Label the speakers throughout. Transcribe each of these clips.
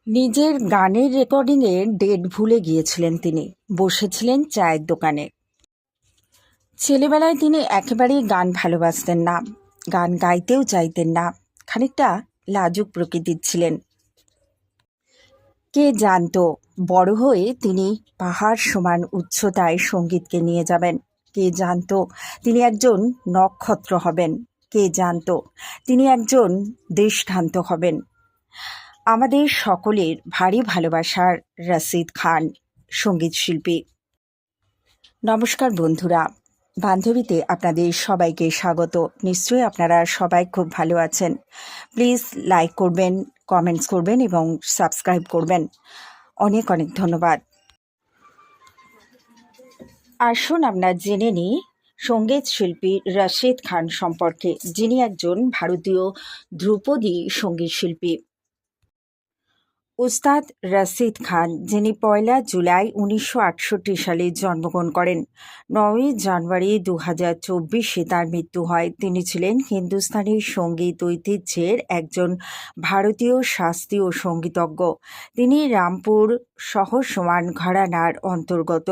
Speaker 1: নিজের গানের রেকর্ডিংয়ে ডেট ভুলে গিয়েছিলেন তিনি। বসেছিলেন চায়ের দোকানে। ছেলেবেলায় তিনি একেবারেই গান ভালোবাসতেন না, গান গাইতেও চাইতেন না। খানিকটা লাজুক প্রকৃতির ছিলেন। কে জানতো বড় হয়ে তিনি পাহাড় সমান উচ্চতায় সঙ্গীতকে নিয়ে যাবেন। কে জানতো তিনি একজন নক্ষত্র হবেন। কে জানতো তিনি একজন দৃষ্টান্ত হবেন। আমাদের সকলের ভারী ভালোবাসার রশিদ খান, সঙ্গীত শিল্পী। নমস্কার বন্ধুরা, বান্ধবীতে আপনাদের সবাইকে স্বাগত। নিশ্চয়ই আপনারা সবাই খুব ভালো আছেন। প্লিজ লাইক করবেন, কমেন্টস করবেন এবং সাবস্ক্রাইব করবেন। অনেক অনেক ধন্যবাদ। আসুন আমরা জেনে নিই সঙ্গীত শিল্পী রশিদ খান সম্পর্কে, যিনি একজন ভারতীয় ধ্রুপদী সঙ্গীত শিল্পী। উস্তাদ রশিদ খান, যিনি 1 জুলাই 1968 সালে জন্মগ্রহণ করেন। 9 জানুয়ারি 2024 তার মৃত্যু হয়। তিনি ছিলেন হিন্দুস্তানি সঙ্গীত ঐতিহ্যের একজন ভারতীয় শাস্ত্রীয় সঙ্গীতজ্ঞ। তিনি রামপুর সহসমান ঘরানার অন্তর্গত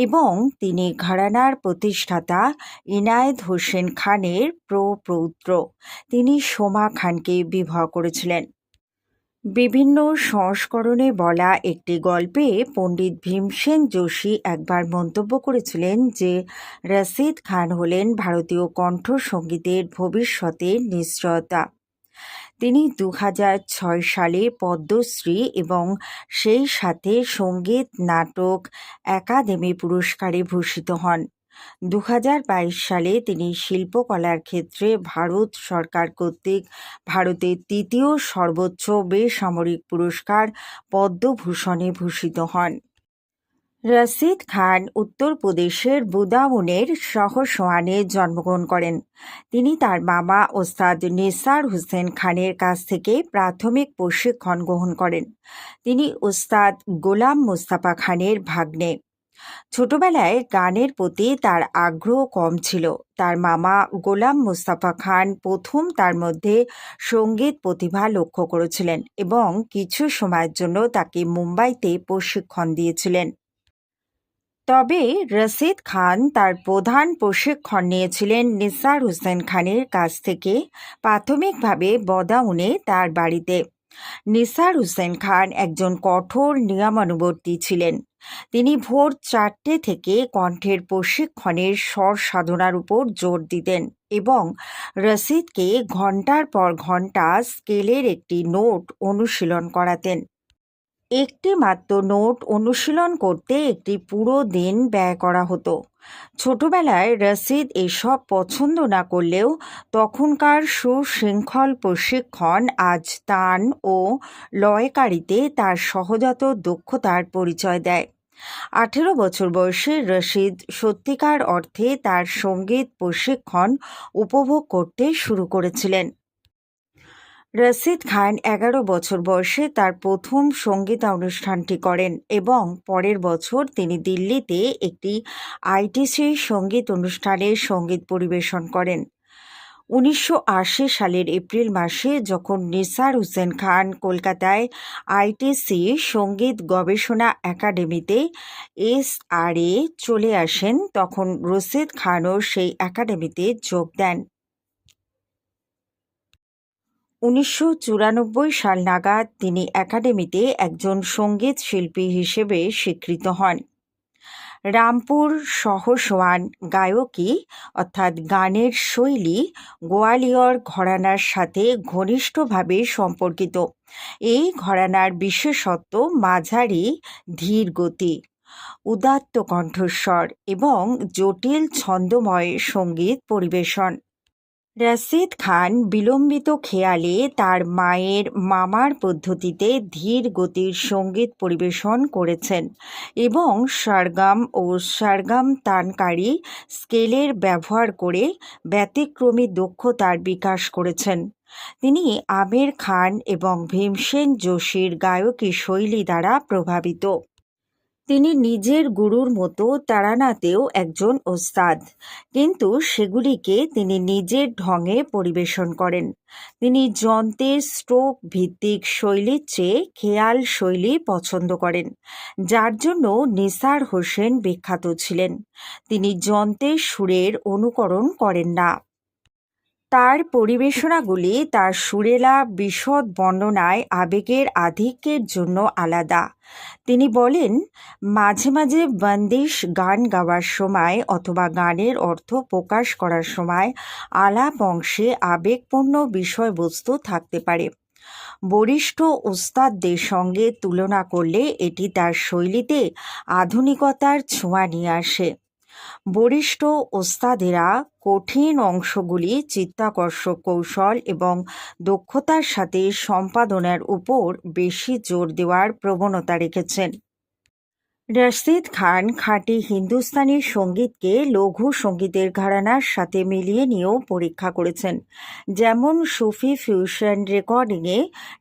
Speaker 1: এবং তিনি ঘরানার প্রতিষ্ঠাতা ইনায়েত হোসেন খানের প্রপৌত্র। তিনি সোমা খানকে বিবাহ করেছিলেন। বিভিন্ন সংস্করণে বলা একটি গল্পে পণ্ডিত ভীমসেন যোশী একবার মন্তব্য করেছিলেন যে রশিদ খান হলেন ভারতীয় কণ্ঠসঙ্গীতের ভবিষ্যতের নিশ্চয়তা। তিনি 2006 সালে পদ্মশ্রী এবং সেই সাথে সঙ্গীত নাটক একাডেমি পুরস্কারে ভূষিত হন। 2022 সালে তিনি শিল্পকলার ক্ষেত্রে ভারত সরকার কর্তৃক ভারতের 3য় সর্বোচ্চ বেসামরিক পুরস্কার পদ্মভূষণে ভূষিত হন। রশিদ খান উত্তরপ্রদেশের বুদাউনের সহসওয়ানে জন্মগ্রহণ করেন। তিনি তার মামা ওস্তাদ নিসার হুসেন খানের কাছ থেকে প্রাথমিক প্রশিক্ষণ গ্রহণ করেন। তিনি ওস্তাদ গোলাম মোস্তফা খানের ভাগ্নে। ছোটবেলায় গানের প্রতি তার আগ্রহ কম ছিল। তার মামা গোলাম মোস্তফা খান প্রথম তার মধ্যে সঙ্গীত প্রতিভা লক্ষ্য করেছিলেন এবং কিছু সময়ের জন্য তাকে মুম্বাইতে প্রশিক্ষণ দিয়েছিলেন। তবে রশিদ খান তার প্রধান প্রশিক্ষণ নিয়েছিলেন নিসার হুসেন খানের কাছ থেকে, প্রাথমিকভাবে বদাউনে তার বাড়িতে। নিসার হুসেন খান একজন কঠোর নিয়মানুবর্তী ছিলেন। তিনি ভোর 4টে থেকে কণ্ঠের প্রশিক্ষণের স্বর সাধনার উপর জোর দিতেন এবং রশিদকে ঘন্টার পর ঘন্টা স্কেলের একটি নোট অনুশীলন করাতেন। একটি মাত্র নোট অনুশীলন করতে একটি পুরো দিন ব্যয় করা হতো। ছোটবেলায় রশিদ এসব পছন্দ না করলেও তখনকার সুশৃঙ্খল প্রশিক্ষণ আজ তান ও লয়কারিতে তার সহজাত দক্ষতার পরিচয় দেয়। 18 বছর বয়সে রশিদ সত্যিকার অর্থে তার সঙ্গীত প্রশিক্ষণ উপভোগ করতে শুরু করেছিলেন। রশিদ খান 11 বছর বয়সে তার প্রথম সঙ্গীতানুষ্ঠানটি করেন এবং পরের বছর তিনি দিল্লিতে একটি আইটিসি সঙ্গীত অনুষ্ঠানে সঙ্গীত পরিবেশন করেন। 1980 সালের এপ্রিল মাসে যখন নিসার হুসেন খান কলকাতায় আইটিসি সঙ্গীত গবেষণা একাডেমিতে এসআরএ চলে আসেন, তখন রশিদ খানও সেই একাডেমিতে যোগ দেন। 1994 সাল নাগাদ তিনি একাডেমিতে একজন সঙ্গীত শিল্পী হিসেবে স্বীকৃত হন। রামপুর সহসওয়ান গায়কী অর্থাৎ গানের শৈলী গোয়ালিয়র ঘরানার সাথে ঘনিষ্ঠভাবে সম্পর্কিত। এই ঘরানার বিশেষত্ব মাঝারি ধীর গতি, উদাত্ত কণ্ঠস্বর এবং জটিল ছন্দময় সঙ্গীত পরিবেশন। রশিদ খান বিলম্বিত খেয়ালে তার মায়ের মামার পদ্ধতিতে ধীর গতির সঙ্গীত পরিবেশন করেছেন এবং সরগম ও সরগম তানকারী স্কেলের ব্যবহার করে ব্যতিক্রমী দক্ষতার বিকাশ করেছেন। তিনি আমির খান এবং ভীমসেন যোশীর গায়কী শৈলী দ্বারা প্রভাবিত। তিনি নিজের গুরুর মতো তারানাতেও একজন ওস্তাদ, কিন্তু সেগুলিকে তিনি নিজের ঢঙে পরিবেশন করেন। তিনি যন্ত্রের স্ট্রোক ভিত্তিক শৈলীর চেয়ে খেয়াল শৈলী পছন্দ করেন, যার জন্য নিসার হোসেন বিখ্যাত ছিলেন। তিনি যন্ত্রের সুরের অনুকরণ করেন না। তার পরিবেশনাগুলি তার সুরেলা বিশদ বর্ণনায় আবেগের আধিক্যের জন্য আলাদা। তিনি বলেন, মাঝে মাঝে বন্দিশ গান গাওয়ার সময় অথবা গানের অর্থ প্রকাশ করার সময় আলাপ অংশে আবেগপূর্ণ বিষয়বস্তু থাকতে পারে। বরিষ্ঠ ওস্তাদদের সঙ্গে তুলনা করলে এটি তার শৈলীতে আধুনিকতার ছোঁয়া নিয়ে আসে। বরিষ্ঠ ওস্তাদেরা কঠিন অংশগুলি চিত্তাকর্ষক কৌশল এবং দক্ষতার সাথে সম্পাদনের উপর বেশি জোর দেওয়ার প্রবণতা রেখেছেন। রশিদ খান খাঁটি হিন্দুস্তানি সঙ্গীতকে লঘু সঙ্গীতের ঘরানার সাথে মিলিয়ে নিয়েও পরীক্ষা করেছেন। যেমন সুফি ফিউশন রেকর্ডিংয়ে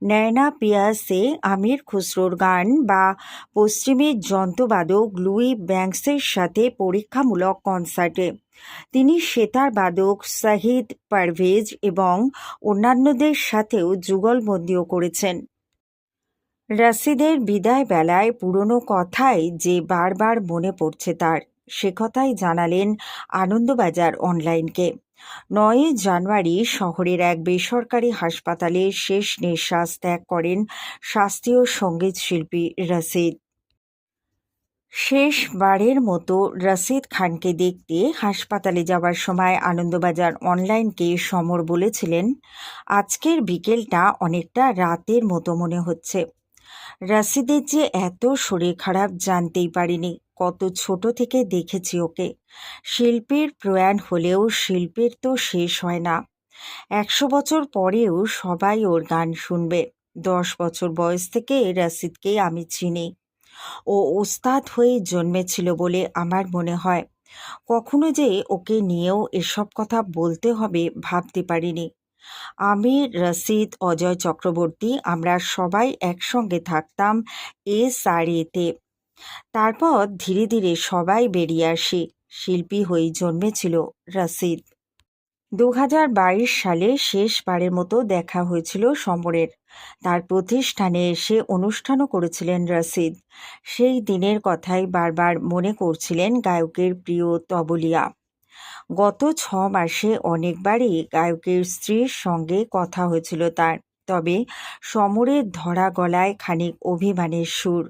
Speaker 1: নয়না পিয়াসে আমির খুসরোর গান বা পশ্চিমী যন্ত্রবাদক লুই ব্যাংকসের সাথে পরীক্ষামূলক কনসার্টে তিনি সেতার বাদক শাহিদ পারভেজ এবং অন্যান্যদের সাথেও যুগলবন্দিও করেছেন। রশিদের বিদায় বেলায় পুরনো কথাই যে বারবার মনে পড়ছে তার, সে কথাই জানালেন আনন্দবাজার অনলাইনকে। ৯ জানুয়ারি শহরের এক বেসরকারি হাসপাতালে শেষ নিঃশ্বাস ত্যাগ করেন শাস্ত্রীয় সঙ্গীত শিল্পী রশিদ। শেষবারের মতো রশিদ খানকে দেখতে হাসপাতালে যাওয়ার সময় আনন্দবাজার অনলাইনকে সমর বলেছিলেন, আজকের বিকেলটা অনেকটা রাতের মতো মনে হচ্ছে। রশিদের যে এত শরীর খারাপ জানতেই পারিনি। কত ছোট থেকে দেখেছি ওকে। শিল্পীর প্রয়াণ হলেও শিল্পের তো শেষ হয় না। ১০০ বছর পরেও সবাই ওর গান শুনবে। ১০ বছর বয়স থেকে রশিদকে আমি চিনি। ও ওস্তাদ হয়ে জন্মেছিল বলে আমার মনে হয়। কখনো যে ওকে নিয়েও এসব কথা বলতে হবে ভাবতে পারিনি। আমি, রশিদ, অজয় চক্রবর্তী আমরা সবাই একসঙ্গে থাকতাম SRA-তে। তারপর ধীরে ধীরে সবাই বেরিয়ে আসি। শিল্পী হয়েই জন্মেছিল রশিদ। ২০২২ সালে শেষবারের মতো দেখা হয়েছিল সমরের। তার প্রতিষ্ঠানে এসে অনুষ্ঠানও করেছিলেন রশিদ। সেই দিনের কথাই বারবার মনে করছিলেন গায়কের প্রিয় তবলিয়া। গত ৬ মাসে অনেকবারই গায়কের স্ত্রীর সঙ্গে কথা হয়েছিল তার, তবে সমরের ধরা গলায় খানিক অভিমানের সুর।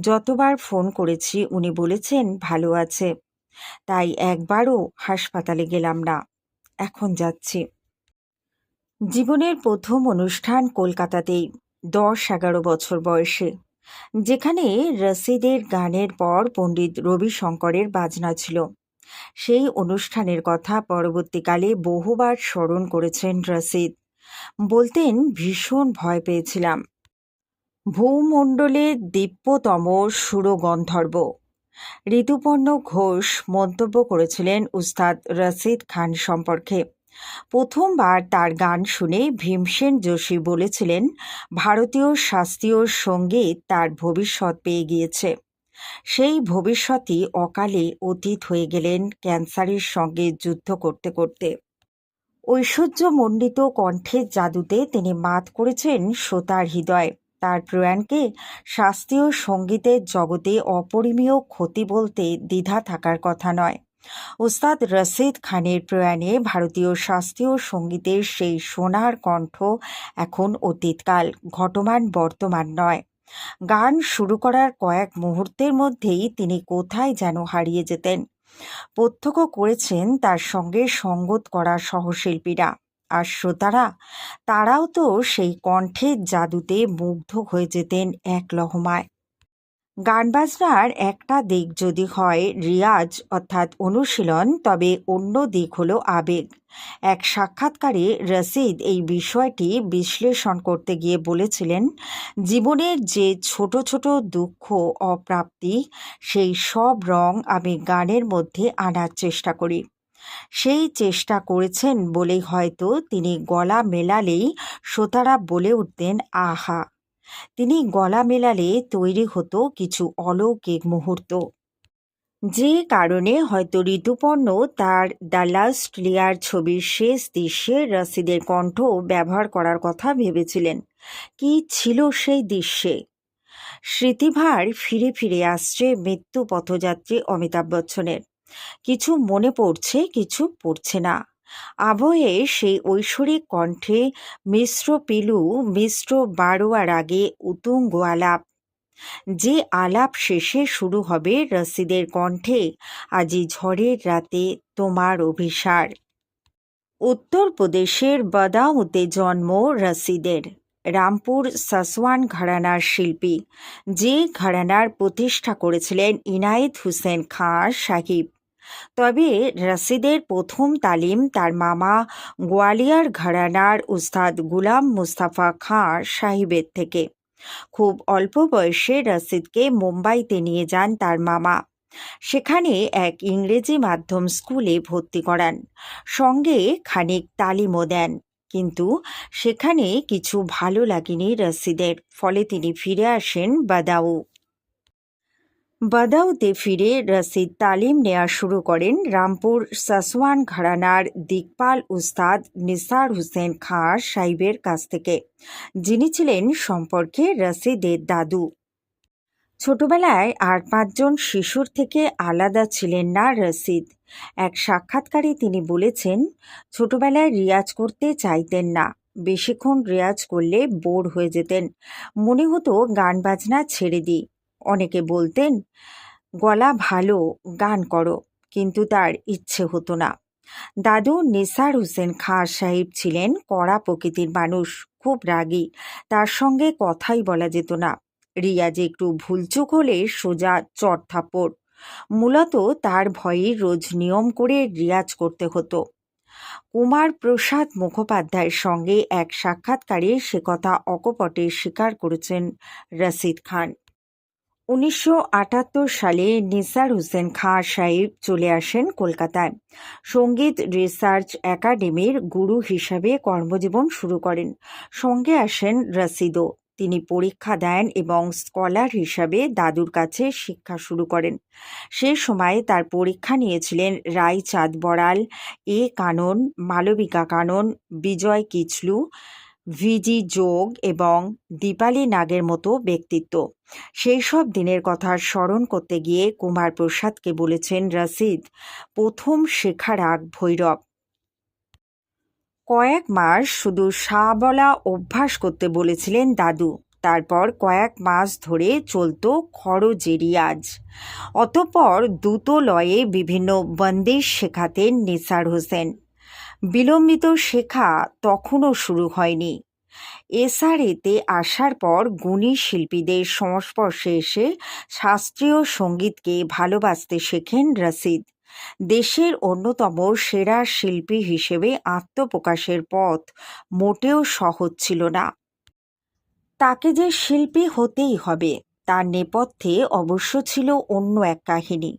Speaker 1: যতবার ফোন করেছি উনি বলেছেন ভালো আছে, তাই একবারও হাসপাতালে গেলাম না। এখন যাচ্ছি। জীবনের প্রথম অনুষ্ঠান কলকাতাতেই, ১০-১১ বছর বয়সে, যেখানে রশিদের গানের পর পণ্ডিত রবিশঙ্করের বাজনা ছিল। সেই অনুষ্ঠানের কথা পরবর্তীকালে বহুবার স্মরণ করেছেন রশিদ। বলতেন, ভীষণ ভয় পেয়েছিলাম। ভূমণ্ডলের দিব্যতম সুরগন্ধর্ব। ঋতুপর্ণ ঘোষ মন্তব্য করেছিলেন উস্তাদ রশিদ খান সম্পর্কে। প্রথমবার তার গান শুনে ভীমসেন যোশী বলেছিলেন, ভারতীয় শাস্ত্রীয় সঙ্গীত তার ভবিষ্যৎ পেয়ে গিয়েছে। সেই ভবিষ্যতই অকালে অতীত হয়ে গেলেন ক্যান্সারের সঙ্গে যুদ্ধ করতে করতে। ঐশ্বর্যমণ্ডিত কণ্ঠের জাদুতে তিনি মাত করেছেন শ্রোতার হৃদয়। তার প্রয়াণকে শাস্ত্রীয় সঙ্গীতের জগতে অপরিমেয় ক্ষতি বলতে দ্বিধা থাকার কথা নয়। উস্তাদ রশিদ খানের প্রয়াণে ভারতীয় শাস্ত্রীয় সঙ্গীতের সেই সোনার কণ্ঠ এখন অতীতকাল, ঘটমান বর্তমান নয়। গান শুরু করার কয়েক মুহূর্তের মধ্যেই তিনি কোথায় যেন হারিয়ে যেতেন। প্রত্যক্ষ করেছেন তার সঙ্গে সঙ্গত করা সহশিল্পীরা, আর শ্রোতারা, তারাও তো সেই কণ্ঠের জাদুতে মুগ্ধ হয়ে যেতেন এক লহমায়। গান বাজনার একটা দিক যদি হয় রিয়াজ অর্থাৎ অনুশীলন, তবে অন্য দিক হলো আবেগ। এক সাক্ষাৎকারে রশিদ এই বিষয়টি বিশ্লেষণ করতে গিয়ে বলেছিলেন, জীবনের যে ছোট ছোট দুঃখ অপ্রাপ্তি, সেই সব রং আমি গানের মধ্যে আনার চেষ্টা করি। সেই চেষ্টা করেছেন বলেই হয়তো তিনি গলা মেলালেই শ্রোতারা বলে উঠতেন, আহা। তিনি গলা মেলালে তৈরি হতো কিছু অলৌকিক মুহূর্ত, যে কারণে হয়তো ঋতুপর্ণ তার দ্য লাস্ট লেয়ার ছবির শেষ দৃশ্যে রসিদের কণ্ঠ ব্যবহার করার কথা ভেবেছিলেন। কি ছিল সেই দৃশ্যে? স্মৃতিভার ফিরে ফিরে আসছে মৃত্যু পথযাত্রী অমিতাভ বচ্চনের। কিছু মনে পড়ছে, কিছু পড়ছে না। আবহে সেই ঐশ্বরিক কণ্ঠে মিশ্র পিলু, মিশ্র বারোয়ার আগে উতুঙ্গ আলাপ, যে আলাপ শেষে শুরু হবে রসিদের কণ্ঠে, আজি ঝড়ের রাতে তোমার অভিসার। উত্তরপ্রদেশের বাদাউতে জন্ম রসিদের। রামপুর সাসওয়ান ঘরানার শিল্পী, যে ঘরানার প্রতিষ্ঠা করেছিলেন ইনায়েত হুসেন খাঁ সাহিব। তবে রসিদের প্রথম তালিম তার মামা গোয়ালিয়র ঘরানার উস্তাদ গুলাম মুস্তাফা খাঁ সাহিবের থেকে। খুব অল্প বয়সে রসিদকে মুম্বাইতে নিয়ে যান তার মামা। সেখানে এক ইংরেজি মাধ্যম স্কুলে ভর্তি করান, সঙ্গে খানিক তালিমও দেন। কিন্তু সেখানে কিছু ভালো লাগেনি রসিদের, ফলে তিনি ফিরে আসেন বাদাউ। বাদাউতে ফিরে রসিদ তালিম নেওয়া শুরু করেন রামপুর সাসওয়ান ঘরানার দিকপাল উস্তাদ নিসার হুসেন খাঁ সাহিবের কাছ থেকে, যিনি ছিলেন সম্পর্কে রসিদের দাদু। ছোটবেলায় আর ৫ জন শিশুর থেকে আলাদা ছিলেন না রসিদ। এক সাক্ষাৎকারে তিনি বলেছেন, ছোটবেলায় রিয়াজ করতে চাইতেন না। বেশিক্ষণ রিয়াজ করলে বোর হয়ে যেতেন। মনে হতো গান বাজনা ছেড়ে দিই। অনেকে বলতেন, গলা ভালো, গান করো, কিন্তু তার ইচ্ছে হতো না। দাদু নিসার হুসেন খাঁ সাহিব ছিলেন কড়া প্রকৃতির মানুষ, খুব রাগী। তার সঙ্গে কথাই বলা যেত না। রিয়াজে একটু ভুলচুক হলে সোজা চড় থাপ্পড়। মূলত তার ভয়ে রোজ নিয়ম করে রিয়াজ করতে হতো। কুমার প্রসাদ মুখোপাধ্যায়ের সঙ্গে এক সাক্ষাৎকারে সে কথা অকপটে স্বীকার করেছেন রসিদ খান। ১৯৭৮ সালে নিসার হুসেন খাঁ সাহিব চলে আসেন কলকাতায়। সঙ্গীত রিসার্চ একাডেমির গুরু হিসাবে কর্মজীবন শুরু করেন। সঙ্গে আসেন রসিদও। তিনি পরীক্ষা দেন এবং স্কলার হিসাবে দাদুর কাছে শিক্ষা শুরু করেন। সে সময় তার পরীক্ষা নিয়েছিলেন রায়চাঁদ বড়াল, এ কানন, মালবিকা কানন, বিজয় কিচলু, ভিজি যোগ এবং দীপালি নাগের মতো ব্যক্তিত্ব। সেই সব দিনের কথা স্মরণ করতে গিয়ে কুমার প্রসাদকে বলেছেন রসিদ, প্রথম শেখা রাগ ভৈরব। কয়েক মাস শুধু সা বলা অভ্যাস করতে বলেছিলেন দাদু। তারপর কয়েক মাস ধরে চলত খরচে রিয়াজ। অতঃপর দ্রুত লয়ে বিভিন্ন বন্দিশ শেখাতেন নিসার হোসেন। বিলম্বিত শেখা তখনও শুরু হয়নি। এসআরএতে আসার পর গুণী শিল্পীদের সংস্পর্শে এসে শাস্ত্রীয় সঙ্গীতকে ভালোবাসতে শেখেন রসিদ। দেশের অন্যতম সেরা শিল্পী হিসেবে আত্মপ্রকাশের পথ মোটেও সহজ ছিল না। তাকে যে শিল্পী হতেই হবে, তার নেপথ্যে অবশ্য ছিল অন্য এক কাহিনী।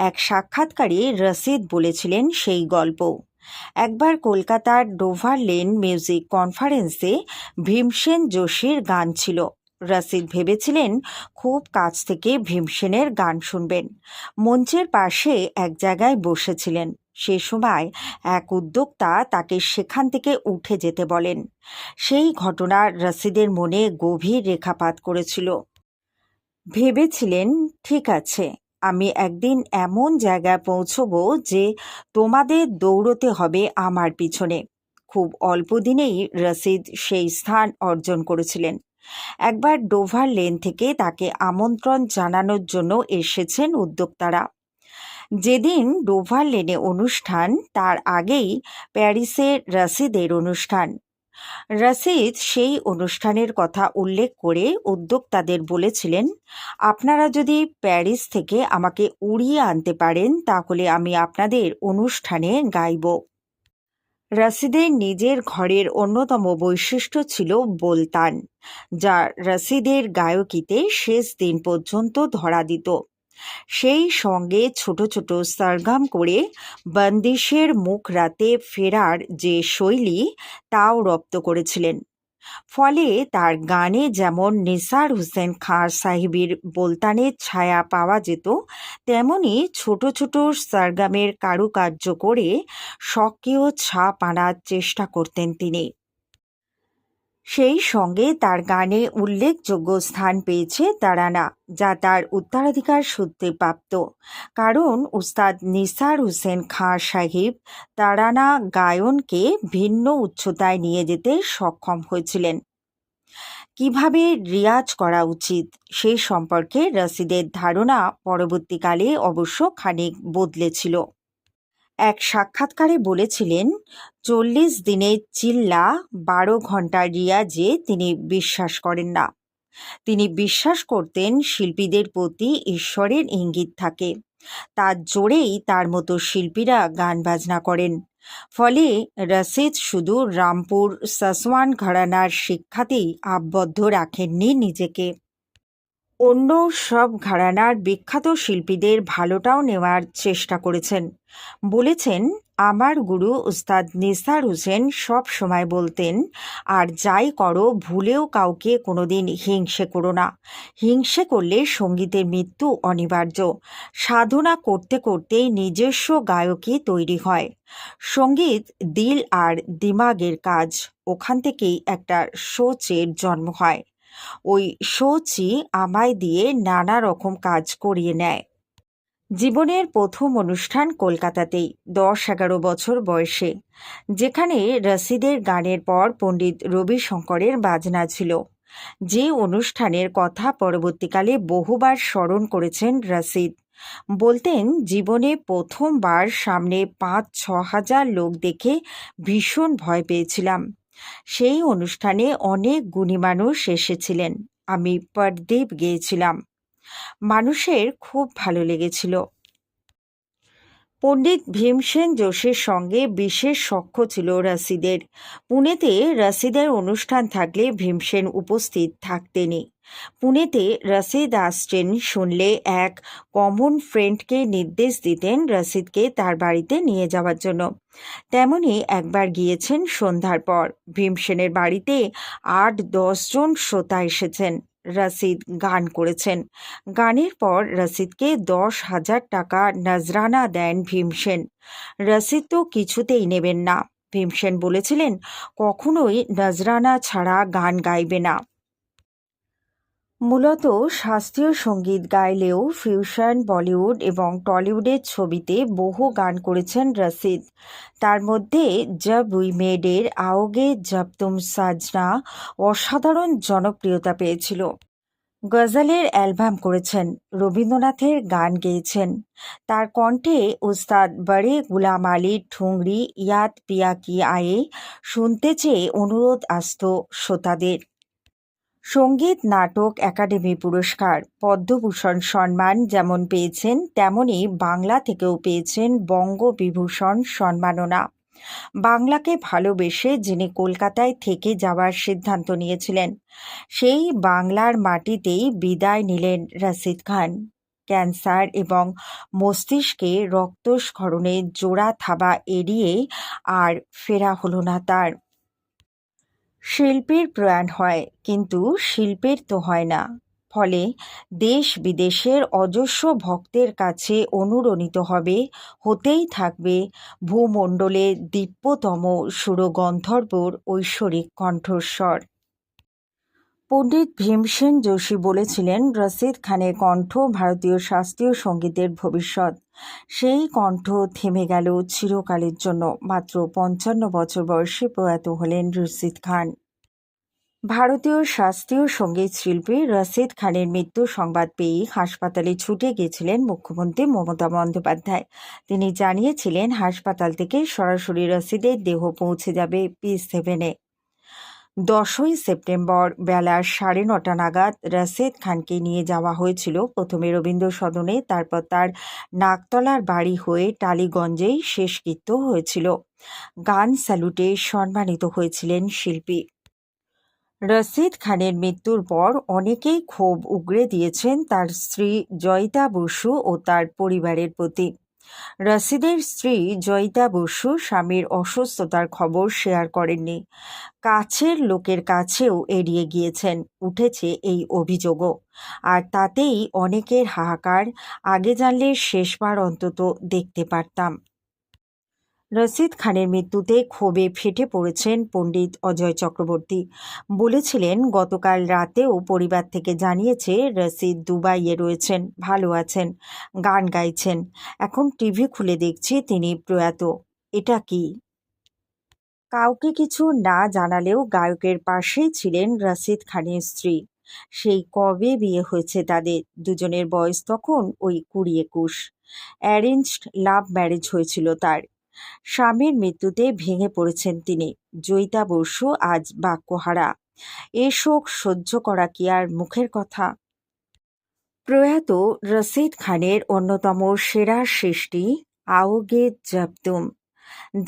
Speaker 1: এক সাক্ষাৎকারে রসিদ বলেছিলেন সেই গল্প। একবার কলকাতার ডোভার লেন মিউজিক কনফারেন্সে ভীমসেন যোশীর গান ছিল। রসিদ ভেবেছিলেন খুব কাছ থেকে ভীমসেনের গান শুনবেন। মঞ্চের পাশে এক জায়গায় বসেছিলেন। সে সময় এক উদ্যোক্তা তাকে সেখান থেকে উঠে যেতে বলেন। সেই ঘটনা রসিদের মনে গভীর রেখাপাত করেছিল। ভেবেছিলেন, ঠিক আছে, আমি একদিন এমন জায়গায় পৌঁছব যে তোমাদের দৌড়তে হবে আমার পিছনে। খুব অল্প দিনেই রসিদ সেই স্থান অর্জন করেছিলেন। একবার ডোভার লেন থেকে তাকে আমন্ত্রণ জানানোর জন্য এসেছেন উদ্যোক্তারা। যেদিন ডোভার লেনে অনুষ্ঠান, তার আগেই প্যারিসে রসিদের অনুষ্ঠান। রসিদ সেই অনুষ্ঠানের কথা উল্লেখ করে উদ্যোক্তাদের বলেছিলেন, আপনারা যদি প্যারিস থেকে আমাকে উড়িয়ে আনতে পারেন তাহলে আমি আপনাদের অনুষ্ঠানে গাইব। রসিদের নিজের ঘরের অন্যতম বৈশিষ্ট্য ছিল বোলতান, যা রসিদের গায়কিতে শেষ দিন পর্যন্ত ধরা দিত। সেই সঙ্গে ছোট ছোট সরগম করে বন্দিশের মুখ রাতে ফেরার যে শৈলী, তাও রপ্ত করেছিলেন। ফলে তার গানে যেমন নিসার হুসেন খাঁ সাহেবের বোলতানের ছায়া পাওয়া যেত, তেমনি ছোট ছোট সরগমের কারুকার্য করে স্বকীয় ছাপ আনার চেষ্টা করতেন তিনি। সেই সঙ্গে তার গানে উল্লেখযোগ্য স্থান পেয়েছে তারানা, যা তার উত্তরাধিকার সূত্রে প্রাপ্ত। কারণ উস্তাদ নিসার হুসেন খাঁ সাহেব তারানা গায়নকে ভিন্ন উচ্চতায় নিয়ে যেতে সক্ষম হয়েছিলেন। কিভাবে রিয়াজ করা উচিত সে সম্পর্কে রশিদের ধারণা পরবর্তীকালে অবশ্য খানিক বদলেছিল। এক সাক্ষাৎকারে বলেছিলেন, 40 দিনের চিল্লা 12 ঘন্টার রিয়াজে তিনি বিশ্বাস করেন না। তিনি বিশ্বাস করতেন শিল্পীদের প্রতি ঈশ্বরের ইঙ্গিত থাকে, তার জোরেই তার মতো শিল্পীরা গান বাজনা করেন। ফলে রশিদ শুধু রামপুর সাসওয়ান ঘরানার শিক্ষাতেই আবদ্ধ রাখেননি নিজেকে, অন্য সব ঘরানার বিখ্যাত শিল্পীদের ভালোটাও নেওয়ার চেষ্টা করেছেন। বলেছেন, আমার গুরু উস্তাদ নিসার হুসেন সব সময় বলতেন, আর যাই করো ভুলেও কাউকে কোনোদিন হিংসে করো না। হিংসে করলে সঙ্গীতের মৃত্যু অনিবার্য। সাধনা করতে করতেই নিজস্ব গায়কই তৈরি হয়। সঙ্গীত দিল আর দিমাগের কাজ, ওখান থেকেই একটা সোচের জন্ম হয়। ওই সোচই আমায় দিয়ে নানা রকম কাজ করিয়ে নেয়। জীবনের প্রথম অনুষ্ঠান কলকাতাতেই 10-11 বছর বয়সে, যেখানে রশিদের গানের পর পণ্ডিত রবিশঙ্করের বাজনা ছিল। যে অনুষ্ঠানের কথা পরবর্তীকালে বহুবার স্মরণ করেছেন রশিদ। বলতেন, জীবনে প্রথমবার সামনে 5-6 হাজার লোক দেখে ভীষণ ভয় পেয়েছিলাম। সেই অনুষ্ঠানে অনেক গুণী মানুষ এসেছিলেন, আমি পরদীপ গেয়েছিলাম। মানুষের খুব ভালো লেগেছিল। পণ্ডিত ভীমসেন যোশীর সঙ্গে বিশেষ সখ্য ছিল রশিদের। পুনেতে রশিদের অনুষ্ঠান থাকলে ভীমসেন উপস্থিত থাকতেনই। পুনেতে রশিদ আসছেন শুনলে এক কমন ফ্রেন্ডকে নির্দেশ দিতেন রশিদকে তার বাড়িতে নিয়ে যাওয়ার জন্য। তেমনি একবার গিয়েছেন সন্ধ্যার পর। ভীমসেনের বাড়িতে 8-10 জন শ্রোতা এসেছেন। রশিদ গান করেছেন। গানের পর রশিদকে 10,000 টাকা নজরানা দেন ভীমসেন। রশিদ তো কিছুতেই নেবেন না। ভীমসেন বলেছিলেন, কখনোই নজরানা ছাড়া গান গাইবে না। মূলত শাস্ত্রীয় সঙ্গীত গাইলেও ফিউশন, বলিউড এবং টলিউডের ছবিতে বহু গান করেছেন রশিদ। তার মধ্যে জব উই মেডের আওগে জব তুম সাজনা অসাধারণ জনপ্রিয়তা পেয়েছিল। গজলের অ্যালবাম করেছেন, রবীন্দ্রনাথের গান গেয়েছেন। তার কণ্ঠে উস্তাদ বড়ে গুলাম আলীর ঠুংরি ইয়াদ পিয়া কি আয়ে শুনতে চেয়ে অনুরোধ আসত শ্রোতাদের। সঙ্গীত নাটক একাডেমি পুরস্কার, পদ্মভূষণ সম্মান যেমন পেয়েছেন, তেমনি বাংলা থেকেও পেয়েছেন বঙ্গবিভূষণ সম্মাননা। বাংলাকে ভালোবেসে যিনি কলকাতায় থেকে যাওয়ার সিদ্ধান্ত নিয়েছিলেন, সেই বাংলার মাটিতেই বিদায় নিলেন রশিদ খান। ক্যান্সার এবং মস্তিষ্কে রক্তস্খলনে জোড়া থাবা এড়িয়ে আর ফেরা হলো না তার। শিল্পীর প্রয়াণ হয়, কিন্তু শিল্পের তো হয় না। ফলে দেশ বিদেশের অজস্র ভক্তের কাছে অনুরণিত হবে, হতেই থাকবে ভূমণ্ডলে দিব্যতম সুরগন্ধর্বর ঐশ্বরিক কণ্ঠস্বর। পণ্ডিত ভীমসেন যোশী বলেছিলেন, রশিদ খানের কণ্ঠ ভারতীয় শাস্ত্রীয় সঙ্গীতের ভবিষ্যৎ। সেই কণ্ঠ থেমে গেল চিরকালের জন্য। মাত্র 55 বছর বয়সে প্রয়াত হলেন রশিদ খান। ভারতীয় শাস্ত্রীয় সঙ্গীত শিল্পী রশিদ খানের মৃত্যু সংবাদ পেয়েই হাসপাতালে ছুটে গিয়েছিলেন মুখ্যমন্ত্রী মমতা বন্দ্যোপাধ্যায়। তিনি জানিয়েছিলেন, হাসপাতাল থেকে সরাসরি রশিদের দেহ পৌঁছে যাবে পিস হেভেনে। 10ই সেপ্টেম্বর বেলা 9:30 নাগাদ রশিদ খানকে নিয়ে যাওয়া হয়েছিল প্রথমে রবীন্দ্র সদনে, তারপর তার নাকতলার বাড়ি হয়ে টালিগঞ্জেই শেষকৃত্য হয়েছিল। গান স্যালুটে সম্মানিত হয়েছিলেন শিল্পী। রশিদ খানের মৃত্যুর পর অনেকেই ক্ষোভ উগরে দিয়েছেন তার স্ত্রী জয়িতা বসু ও তার পরিবারের প্রতি। রশিদের স্ত্রী জয়িতা বসু স্বামীর অসুস্থতার খবর শেয়ার করেননি। কাছের লোকের কাছেও এড়িয়ে গিয়েছেন। উঠেছে এই অভিযোগও। আর তাতেই অনেকের হাহাকার, আগে জানলে শেষবার অন্তত দেখতে পারতাম। রশিদ খানের মৃত্যুতে ক্ষোভে ফেটে পড়েছেন পণ্ডিত অজয় চক্রবর্তী। বলেছিলেন, গতকাল রাতেও পরিবার থেকে জানিয়েছে রশিদ দুবাইয়ে রয়েছেন, ভালো আছেন, গান গাইছেন। এখন টিভি খুলে দেখছি তিনি প্রয়াত। এটা কি? কাউকে কিছু না জানালেও গায়কের পাশেই ছিলেন রশিদ খানের স্ত্রী। সেই কবে বিয়ে হয়েছে তাদের? দুজনের বয়স তখন ওই 20-21। অ্যারেঞ্জড লাভ ম্যারেজ হয়েছিল তার। স্বামীর মৃত্যুতে ভেঙে পড়েছেন তিনি। জয়িতা বসু আজ বাক্যহারা। এ শোক সহ্য করা কি আর মুখের কথা? প্রয়াত রশিদ খানের অন্যতম সেরা সৃষ্টি আওগে জব তুম।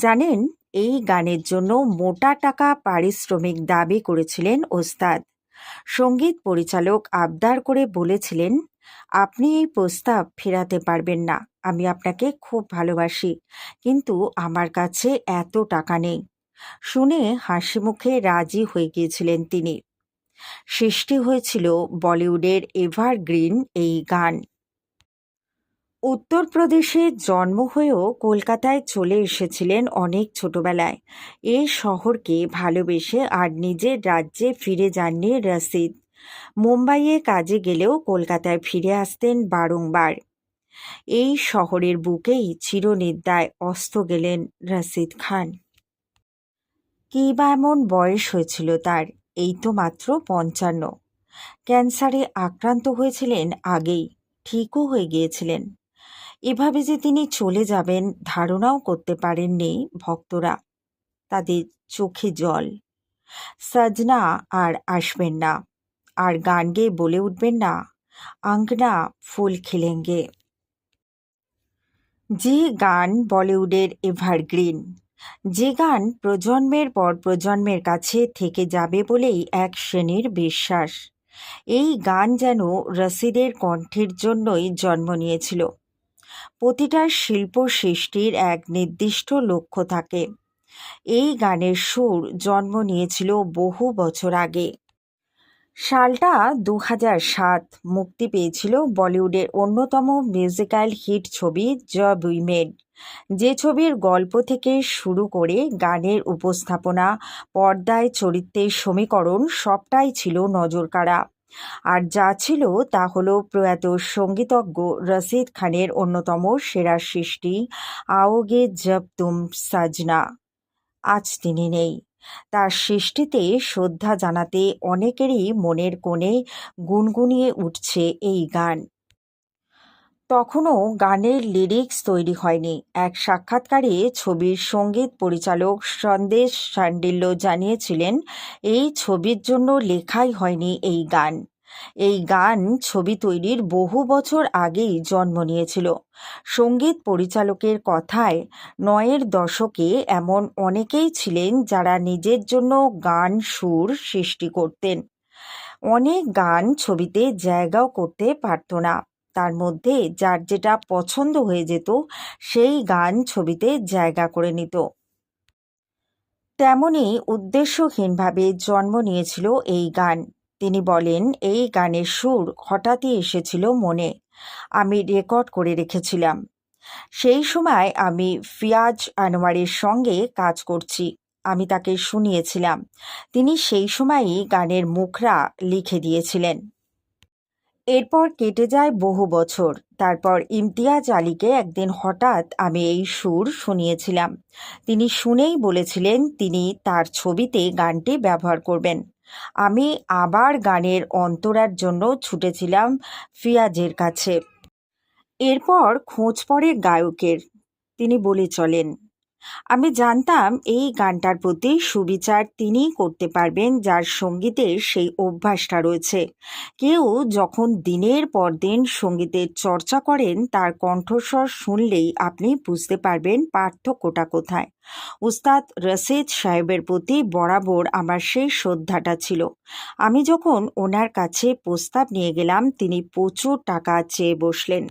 Speaker 1: জানেন, এই গানের জন্য মোটা টাকা পারিশ্রমিক দাবি করেছিলেন ওস্তাদ। সঙ্গীত পরিচালক আবদার করে বলেছিলেন, আপনি এই প্রস্তাব ফেরাতে পারবেন না। আমি আপনাকে খুব ভালোবাসি, কিন্তু আমার কাছে এত টাকা নেই। শুনে হাসি মুখে রাজি হয়ে গিয়েছিলেন তিনি। সৃষ্টি হয়েছিল বলিউডের এভারগ্রিন এই গান। উত্তরপ্রদেশে জন্ম হয়েও কলকাতায় চলে এসেছিলেন অনেক ছোটবেলায়। এই শহরকে ভালোবেসে আর নিজের রাজ্যে ফিরে যাননি রশিদ। মুম্বাইয়ে কাজে গেলেও কলকাতায় ফিরে আসতেন বারংবার। এই শহরের বুকেই চিরনিদ্রায় অস্ত গেলেন রশিদ খান। কী বা এমন বয়স হয়েছিল তার? এই তো মাত্র 55। ক্যান্সারে আক্রান্ত হয়েছিলেন আগেই, ঠিকও হয়ে গিয়েছিলেন। এভাবে যে তিনি চলে যাবেন ধারণাও করতে পারেননি ভক্তরা। তাদের চোখে জল। সাজনা আর আসবেন না, আর গান গেয়ে বলে উঠবেন না, আঙ্গনা ফুল খিলেঙ্গে। যে গান বলিউডের এভারগ্রিন, যে গান প্রজন্মের পর প্রজন্মের কাছে থেকে যাবে বলেই এক শ্রেণীর বিশ্বাস। এই গান যেন রশিদের কণ্ঠের জন্যই জন্ম নিয়েছিল। প্রতিটা শিল্প সৃষ্টির এক নির্দিষ্ট লক্ষ্য থাকে। এই গানের সুর জন্ম নিয়েছিল বহু বছর আগে। সালটা 2007। মুক্তি পেয়েছিল বলিউডের অন্যতম মিউজিক্যাল হিট ছবি জব উই মেড। যে ছবির গল্প থেকে শুরু করে গানের উপস্থাপনা, পর্দায় চরিত্রের সমীকরণ সবটাই ছিল নজরকাড়া। আর যা ছিল তা হলো প্রয়াত সঙ্গীতজ্ঞ রশিদ খানের অন্যতম সেরা সৃষ্টি আওগে জব তুম সাজনা। আজ তিনি নেই। তার সৃষ্টিতে শ্রদ্ধা জানাতে অনেকেরই মনের কোণে গুনগুনিয়ে উঠছে এই গান। তখনও গানের লিরিক্স তৈরি হয়নি। এক সাক্ষাৎকারে ছবির সঙ্গীত পরিচালক সন্দেশ শাণ্ডিল্য জানিয়েছিলেন, এই ছবির জন্য লেখাই হয়নি এই গান। এই গান ছবি তৈরির বহু বছর আগেই জন্ম নিয়েছিল। সঙ্গীত পরিচালকের কথায়, 9-এর দশকে এমন অনেকেই ছিলেন যারা নিজের জন্য গান সুর সৃষ্টি করতেন। অনেক গান ছবিতে জায়গাও করতে পারত না। তার মধ্যে যার যেটা পছন্দ হয়ে যেত সেই গান ছবিতে জায়গা করে নিত। তেমনই উদ্দেশ্যহীনভাবে জন্ম নিয়েছিল এই গান। তিনি বলেন, এই গানের সুর হঠাৎই এসেছিল মনে। আমি রেকর্ড করে রেখেছিলাম। সেই সময় আমি ফিয়াজ আনোয়ারের সঙ্গে কাজ করছি। আমি তাকে শুনিয়েছিলাম। তিনি সেই সময়ই গানের মুখরা লিখে দিয়েছিলেন। এরপর কেটে যায় বহু বছর। তারপর ইমতিয়াজ আলীকে একদিন হঠাৎ আমি এই সুর শুনিয়েছিলাম। তিনি শুনেই বলেছিলেন তিনি তার ছবিতে গানটি ব্যবহার করবেন। আমি আবার গানের অন্তরার জন্য ছুটেছিলাম ফিয়াজের কাছে। এরপর খোঁজ পড়ে গায়কের। তিনি বলে চলেন, আমি জানতাম এই গানটার প্রতি সুবিচার তিনিই করতে পারবেন যার সঙ্গীতের সেই অভ্যাসটা রয়েছে। কেউ যখন দিনের পর দিন সঙ্গীতের চর্চা করেন তার কণ্ঠস্বর শুনলেই আপনি বুঝতে পারবেন পার্থক্যটা কোথায়। উস্তাদ রশিদ সাহেবের প্রতি বরাবর আমার সেই শ্রদ্ধাটা ছিল। আমি যখন ওনার কাছে প্রস্তাব নিয়ে গেলাম তিনি প্রচুর টাকা চেয়ে বসলেন।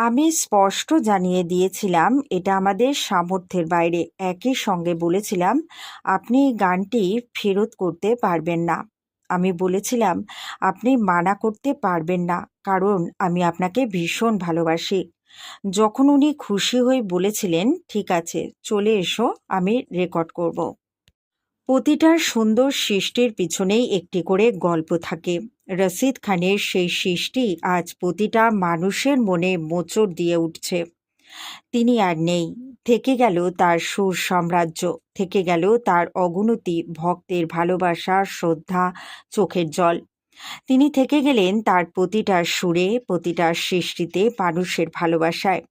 Speaker 1: আমি স্পষ্ট জানিয়ে দিয়েছিলাম এটা আমাদের সামর্থ্যের বাইরে। একই সঙ্গে বলেছিলাম আপনি এই গানটি ফেরত করতে পারবেন না। আমি বলেছিলাম আপনি মানা করতে পারবেন না, কারণ আমি আপনাকে ভীষণ ভালোবাসি। যখন উনি খুশি হয়ে বলেছিলেন ঠিক আছে চলে এসো, আমি রেকর্ড করব। প্রতিটা সুন্দর সৃষ্টির পিছনেই একটি করে গল্প থাকে। রশিদ খানের সেই সৃষ্টি আজ প্রতিটা মানুষের মনে মোচড় দিয়ে উঠছে। তিনি আর নেই। থেকে গেল তার সুর সাম্রাজ্য, থেকে গেল তার অগুনতি ভক্তের ভালোবাসা, শ্রদ্ধা, চোখের জল। তিনি থেকে গেলেন তার প্রতিটা সুরে, প্রতিটা সৃষ্টিতে, মানুষের ভালোবাসায়।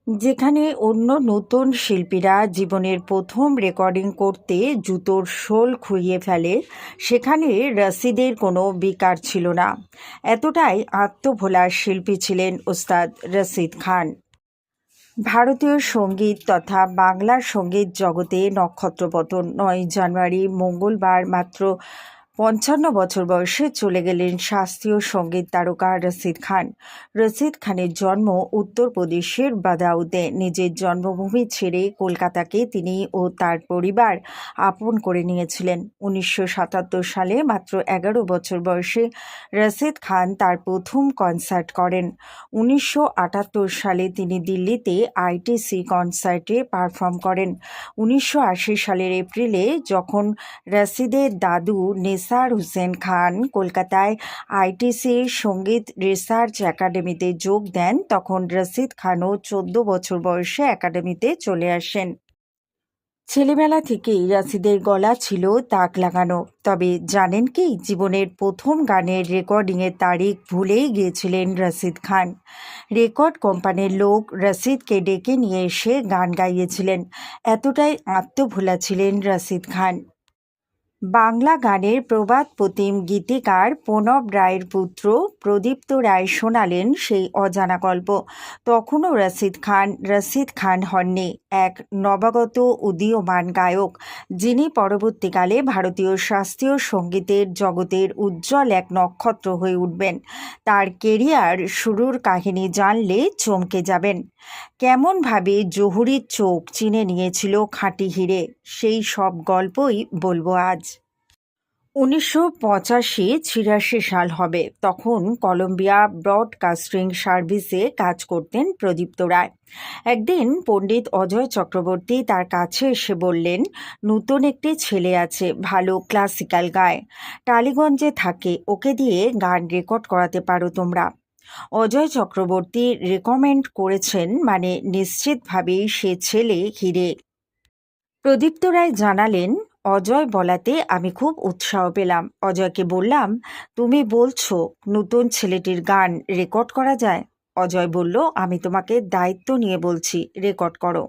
Speaker 1: যেখানে অন্য নতুন শিল্পীরা জীবনের প্রথম রেকর্ডিং করতে জুতোর শোল খুইয়ে ফেলে, সেখানে রশিদের কোনো বিকার ছিল না। এতটাই আত্মভোলা শিল্পী ছিলেন ওস্তাদ রশিদ খান। ভারতীয় সঙ্গীত তথা বাংলার সঙ্গীত জগতে নক্ষত্রপতন। 9 জানুয়ারি মঙ্গলবার মাত্র 55 বছর বয়সে চলে গেলেন শাস্ত্রীয় সঙ্গীত তারকা রশিদ খান। রশিদ খানের জন্ম উত্তরপ্রদেশের বাদাউদে। নিজের জন্মভূমি ছেড়ে কলকাতাকে তিনি ও তার পরিবার আপন করে নিয়েছিলেন। 1977 সালে মাত্র 11 বছর বয়সে রশিদ খান তার প্রথম কনসার্ট করেন। 1978 সালে তিনি দিল্লিতে আইটিসি কনসার্টে পারফর্ম করেন। 1980 সালের এপ্রিলে যখন রশিদের দাদু নেসার হুসেন খান কলকাতায় আইটিসির সঙ্গীত রিসার্চ একাডেমিতে যোগ দেন, তখন রশিদ খানও 14 বছর বয়সে একাডেমিতে চলে আসেন। ছেলেবেলা থেকেই রশিদের গলা ছিল তাক লাগানো। তবে জানেন কি, জীবনের প্রথম গানের রেকর্ডিংয়ের তারিখ ভুলেই গিয়েছিলেন রশিদ খান। রেকর্ড কোম্পানির লোক রশিদকে ডেকে নিয়ে এসে গান গাইয়েছিলেন। এতটাই আত্মভোলা ছিলেন রশিদ খান। বাংলা গানের প্রবাদ প্রতিম গীতিকার প্রণব রায়ের পুত্র প্রদীপ্ত রায় শোনালেন সেই অজানা গল্প। তখনও রশিদ খান হননি এক নবাগত উদীয়মান গায়ক, যিনি পরবর্তীকালে ভারতীয় শাস্ত্রীয় সঙ্গীতের জগতের উজ্জ্বল এক নক্ষত্র হয়ে উঠবেন। তার কেরিয়ার শুরুর কাহিনী জানলে চমকে যাবেন। কেমনভাবে জহুরির চোখ চিনে নিয়েছিল খাঁটি হিরে, সেই সব গল্পই বলবো আজ। 1985-86 সাল হবে। তখন কলম্বিয়া ব্রডকাস্টিং সার্ভিসে কাজ করতেন প্রদীপ্ত রায়। একদিন পণ্ডিত অজয় চক্রবর্তী তার কাছে এসে বললেন, নতুন একটি ছেলে আছে, ভালো ক্লাসিক্যাল গায়, টালিগঞ্জে থাকে, ওকে দিয়ে গান রেকর্ড করাতে পারো তোমরা। অজয় চক্রবর্তী রেকমেন্ড করেছেন মানে নিশ্চিতভাবেই সে ছেলে হিরে। প্রদীপ্ত রায় জানালেন, অজয় বলাতে আমি খুব উৎসাহ পেলাম। অজয়কে বললাম, তুমি বলছো নতুন ছেলেটির গান রেকর্ড করা যায়? অজয় বলল, আমি তোমাকে দায়িত্ব নিয়ে বলছি, রেকর্ড করো।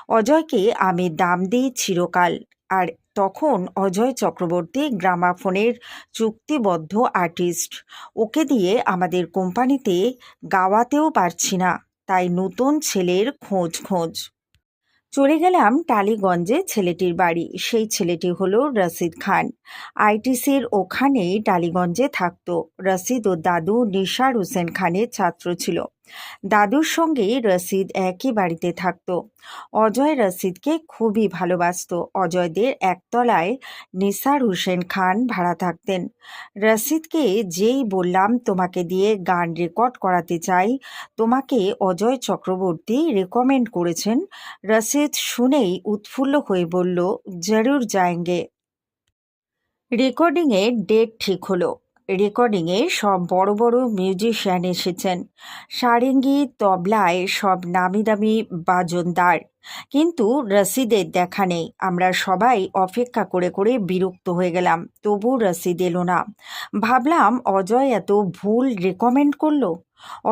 Speaker 1: অজয়কে আমি দাম দিই চিরকাল। আর তখন অজয় চক্রবর্তী গ্রামাফোনের চুক্তিবদ্ধ আর্টিস্ট। ওকে দিয়ে আমাদের কোম্পানিতে গাওয়াতেও পারছি না, তাই নতুন ছেলের খোঁজ। চলে গেলাম টালিগঞ্জে ছেলেটির বাড়ি। সেই ছেলেটি হলো রশিদ খান। আইটিসির ওখানেই টালিগঞ্জে থাকতো। রশিদ ও দাদু নিসার হুসেন খানের ছাত্র ছিল। দাদুর সঙ্গেই রশিদ একই বাড়িতে থাকতো। অজয় রশিদকে খুবই ভালোবাসতো। অজয়দের একতলায় নিসার হুসেন খান ভাড়া থাকতেন। রশিদকে যেই বললাম তোমাকে দিয়ে গান রেকর্ড করাতে চাই, তোমাকে অজয় চক্রবর্তী রেকমেন্ড করেছেন, রশিদ শুনেই উৎফুল্ল হয়ে বলল, জরুর যায়েঙ্গে। রেকর্ডিংয়ের ডেট ঠিক হলো। রেকর্ডিংয়ে সব বড় বড় মিউজিশিয়ান এসেছেন। সারেঙ্গি তবলায় সব নামি দামি বাজনদার। কিন্তু রশিদের দেখা নেই। আমরা সবাই অপেক্ষা করে করে বিরক্ত হয়ে গেলাম, তবু রশিদ এলো না। ভাবলাম অজয় এত ভুল রেকমেন্ড করলো।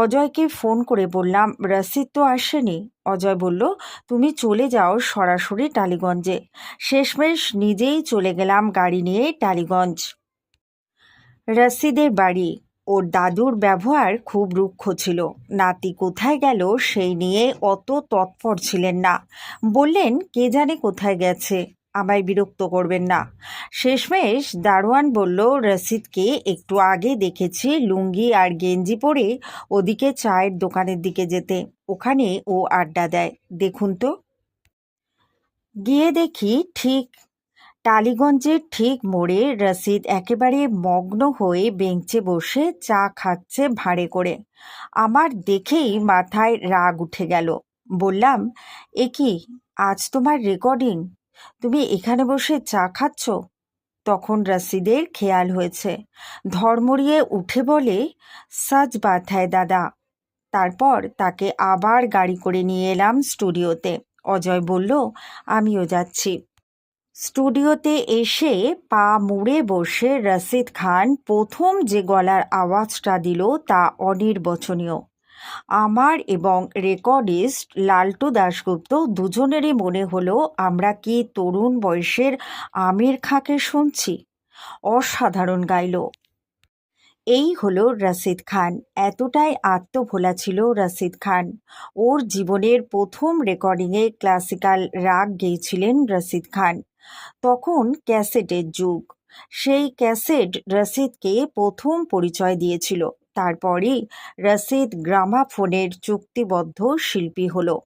Speaker 1: অজয়কে ফোন করে বললাম, রশিদ তো আসেনি। অজয় বলল, তুমি চলে যাও সরাসরি টালিগঞ্জে। শেষমেশ নিজেই চলে গেলাম গাড়ি নিয়ে টালিগঞ্জ। রশিদের বাড়ি। ওর দাদুর ব্যবহার খুব রুক্ষ ছিল। নাতি কোথায় গেল সেই নিয়ে অত তৎপর ছিলেন না। বললেন কে জানে কোথায় গেছে। আমায় বিরক্ত করবেন না। শেষমেশ দারোয়ান বলল, রসিদকে একটু আগে দেখেছি লুঙ্গি আর গেঞ্জি পরে ওদিকে চায়ের দোকানের দিকে যেতে। ওখানে ও আড্ডা দেয়, দেখুন তো। গিয়ে দেখি ঠিক টালিগঞ্জের ঠিক মোড়ে রসিদ একেবারে মগ্ন হয়ে বেঞ্চে বসে চা খাচ্ছে ভাঁড়ে করে। আমার দেখেই মাথায় রাগ উঠে গেল। বললাম, এ কি, আজ তোমার রেকর্ডিং, তুমি এখানে বসে চা খাচ্ছ? তখন রসিদের খেয়াল হয়েছে, ধর্মড়িয়ে উঠে বলে, সাচ বাত হ্যায় দাদা। তারপর তাকে আবার গাড়ি করে নিয়ে এলাম স্টুডিওতে। অজয় বলল, আমিও যাচ্ছি। স্টুডিওতে এসে পা মুড়ে বসে রসিদ খান প্রথম যে গলার আওয়াজটা দিল তা অনির্বচনীয়। আমার এবং রেকর্ডিস্ট লালটু দাশগুপ্ত দুজনেরই মনে হলো আমরা কি তরুণ বয়সের আমির খাঁকে শুনছি। অসাধারণ গাইল। এই হলো রসিদ খান। এতটাই আত্মভোলা ছিল রসিদ খান। ওর জীবনের প্রথম রেকর্ডিংয়ে ক্লাসিক্যাল রাগ গেয়েছিলেন রসিদ খান। তখন ক্যাসেটের যুগ। সেই ক্যাসেট রসিদকে প্রথম পরিচয় দিয়েছিল। তারপরেই রসিদ গ্রামাফোনের চুক্তিবদ্ধ শিল্পী হলো।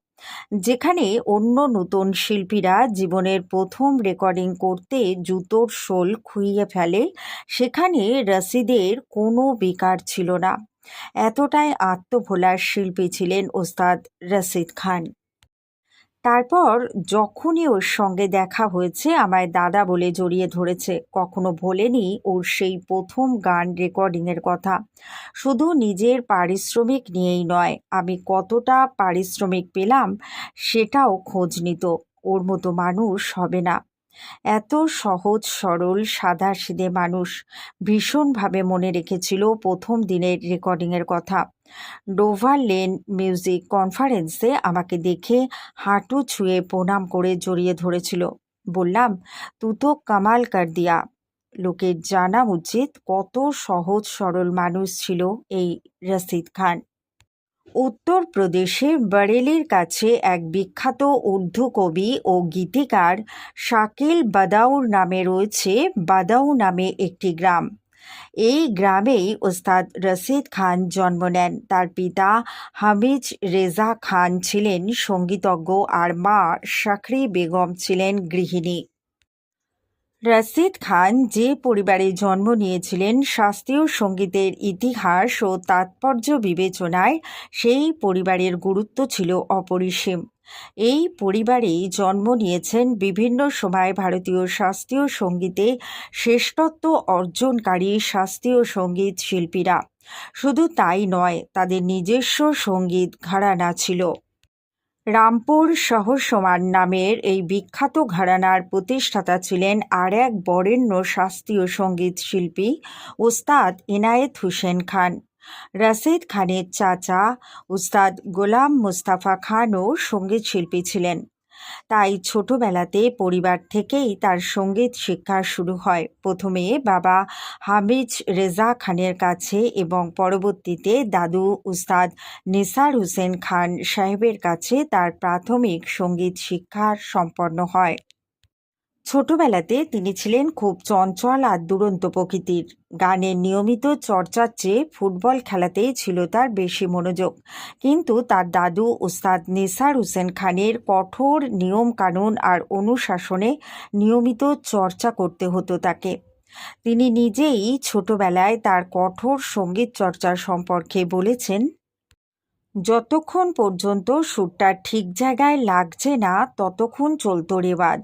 Speaker 1: যেখানে অন্য নতুন শিল্পীরা জীবনের প্রথম রেকর্ডিং করতে জুতোর শোল খুইয়ে ফেলে, সেখানে রসিদের কোনো বিকার ছিল না। এতটাই আত্মভোলা শিল্পী ছিলেন ওস্তাদ রসিদ খান। তারপর যখনই ওর সঙ্গে দেখা হয়েছে আমায় দাদা বলে জড়িয়ে ধরেছে। কখনো ভোলেনি ওর সেই প্রথম গান রেকর্ডিংয়ের কথা। শুধু নিজের পারিশ্রমিক নিয়েই নয়, আমি কতটা পারিশ্রমিক পেলাম সেটাও খোঁজ নিত। ওর মতো মানুষ হবে না। এত সহজ সরল সাদাসিধে মানুষ। ভীষণভাবে মনে রেখেছিল প্রথম দিনের রেকর্ডিংয়ের কথা। ডোভার লেন মিউজিক কনফারেন্সে আমাকে দেখে হাঁটু ছুঁয়ে প্রণাম করে জড়িয়ে ধরেছিল। বললাম, তু তো কামাল কর দিয়া। লোকের জানা উচিত কত সহজ সরল মানুষ ছিল এই রসিদ খান। উত্তরপ্রদেশে বরেলির কাছে এক বিখ্যাত উর্দু কবি ও গীতিকার শাকিল বাদাউর নামে রয়েছে বাদাউ নামে একটি গ্রাম। এই গ্রামেই ওস্তাদ রসিদ খান জন্ম নেন। তার পিতা হামিজ রেজা খান ছিলেন সঙ্গীতজ্ঞ আর মা শাকরি বেগম ছিলেন গৃহিণী। রসিদ খান যে পরিবারে জন্ম নিয়েছিলেন, শাস্ত্রীয় সঙ্গীতের ইতিহাস ও তাৎপর্য বিবেচনায় সেই পরিবারের গুরুত্ব ছিল অপরিসীম। এই পরিবারেই জন্ম নিয়েছেন বিভিন্ন সময় ভারতীয় শাস্ত্রীয় সঙ্গীতে শ্রেষ্ঠত্ব অর্জনকারী শাস্ত্রীয় সঙ্গীত শিল্পীরা। শুধু তাই নয়, তাদের নিজস্ব সঙ্গীত ঘরানা ছিল। রামপুর সহসমান নামের এই বিখ্যাত ঘরানার প্রতিষ্ঠাতা ছিলেন আর এক বরেণ্য শাস্ত্রীয় সঙ্গীত শিল্পী ওস্তাদ এনায়েত হুসেন খান। রসিদ খানের চাচা উস্তাদ গোলাম মুস্তাফা খানও সঙ্গীত শিল্পী ছিলেন। তাই ছোটবেলাতে পরিবার থেকেই তার সঙ্গীত শিক্ষা শুরু হয়। প্রথমে বাবা হামিজ রেজা খানের কাছে এবং পরবর্তীতে দাদু উস্তাদ নিসার হুসেন খান সাহেবের কাছে তার প্রাথমিক সঙ্গীত শিক্ষা সম্পন্ন হয়। ছোটবেলাতে তিনি ছিলেন খুব চঞ্চল আর দুরন্ত প্রকৃতির। গানের নিয়মিত চর্চার চেয়ে ফুটবল খেলাতেই ছিল তার বেশি মনোযোগ। কিন্তু তার দাদু উস্তাদ নিসার হুসেন খানের কঠোর নিয়মকানুন আর অনুশাসনে নিয়মিত চর্চা করতে হতো তাকে। তিনি নিজেই ছোটবেলায় তার কঠোর সঙ্গীত চর্চা সম্পর্কে বলেছেন, যতক্ষণ পর্যন্ত সুরটা ঠিক জায়গায় লাগছে না ততক্ষণ চলত রেওয়াজ।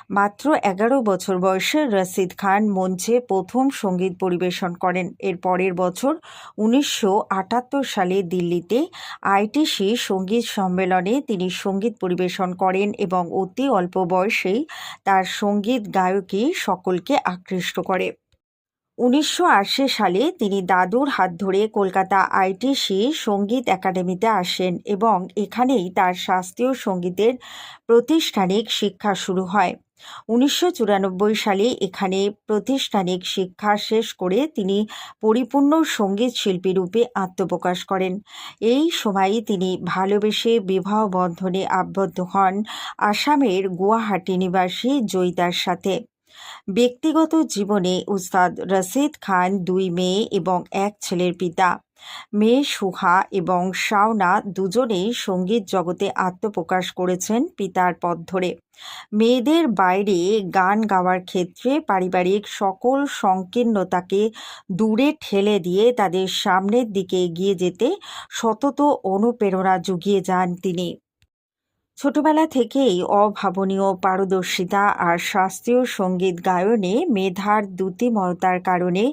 Speaker 1: মাত্র 11 বছর বয়সে রসিদ খান মঞ্চে প্রথম সঙ্গীত পরিবেশন করেন। এর পরের বছর 1978 সালে দিল্লিতে আইটিসি সঙ্গীত সম্মেলনে তিনি সঙ্গীত পরিবেশন করেন এবং অতি অল্প বয়সেই তার সঙ্গীত গায়কী সকলকে আকৃষ্ট করে। 1980 সালে তিনি দাদুর হাত ধরে কলকাতা আইটিসি সঙ্গীত একাডেমিতে আসেন এবং এখানেই তার শাস্ত্রীয় সঙ্গীতের প্রাতিষ্ঠানিক শিক্ষা শুরু হয়। 1994 সালে এখানে প্রাতিষ্ঠানিক শিক্ষা শেষ করে তিনি পরিপূর্ণ সঙ্গীত শিল্পী রূপে আত্মপ্রকাশ করেন। এই সময়ই তিনি ভালোবেসে বিবাহ বন্ধনে আবদ্ধ হন আসামের গুয়াহাটি নিবাসী জয়িতার সাথে। ব্যক্তিগত জীবনে উস্তাদ রশিদ খান 2 মেয়ে এবং 1 ছেলের পিতা। মেয়ে সুহা এবং শাওনা দুজনেই সঙ্গীত জগতে আত্মপ্রকাশ করেছেন পিতার পথ ধরে। মেয়েদের বাইরে গান গাওয়ার ক্ষেত্রে পারিবারিক সকল সংকীর্ণতাকে দূরে ঠেলে দিয়ে তাদের সামনের দিকে এগিয়ে যেতে সতত অনুপ্রেরণা জুগিয়ে যান তিনি। ছোটবেলা থেকেই অভাবনীয় পারদর্শিতা আর শাস্ত্রীয় সঙ্গীত গায়নে মেধার দ্যুতিময়তার কারণে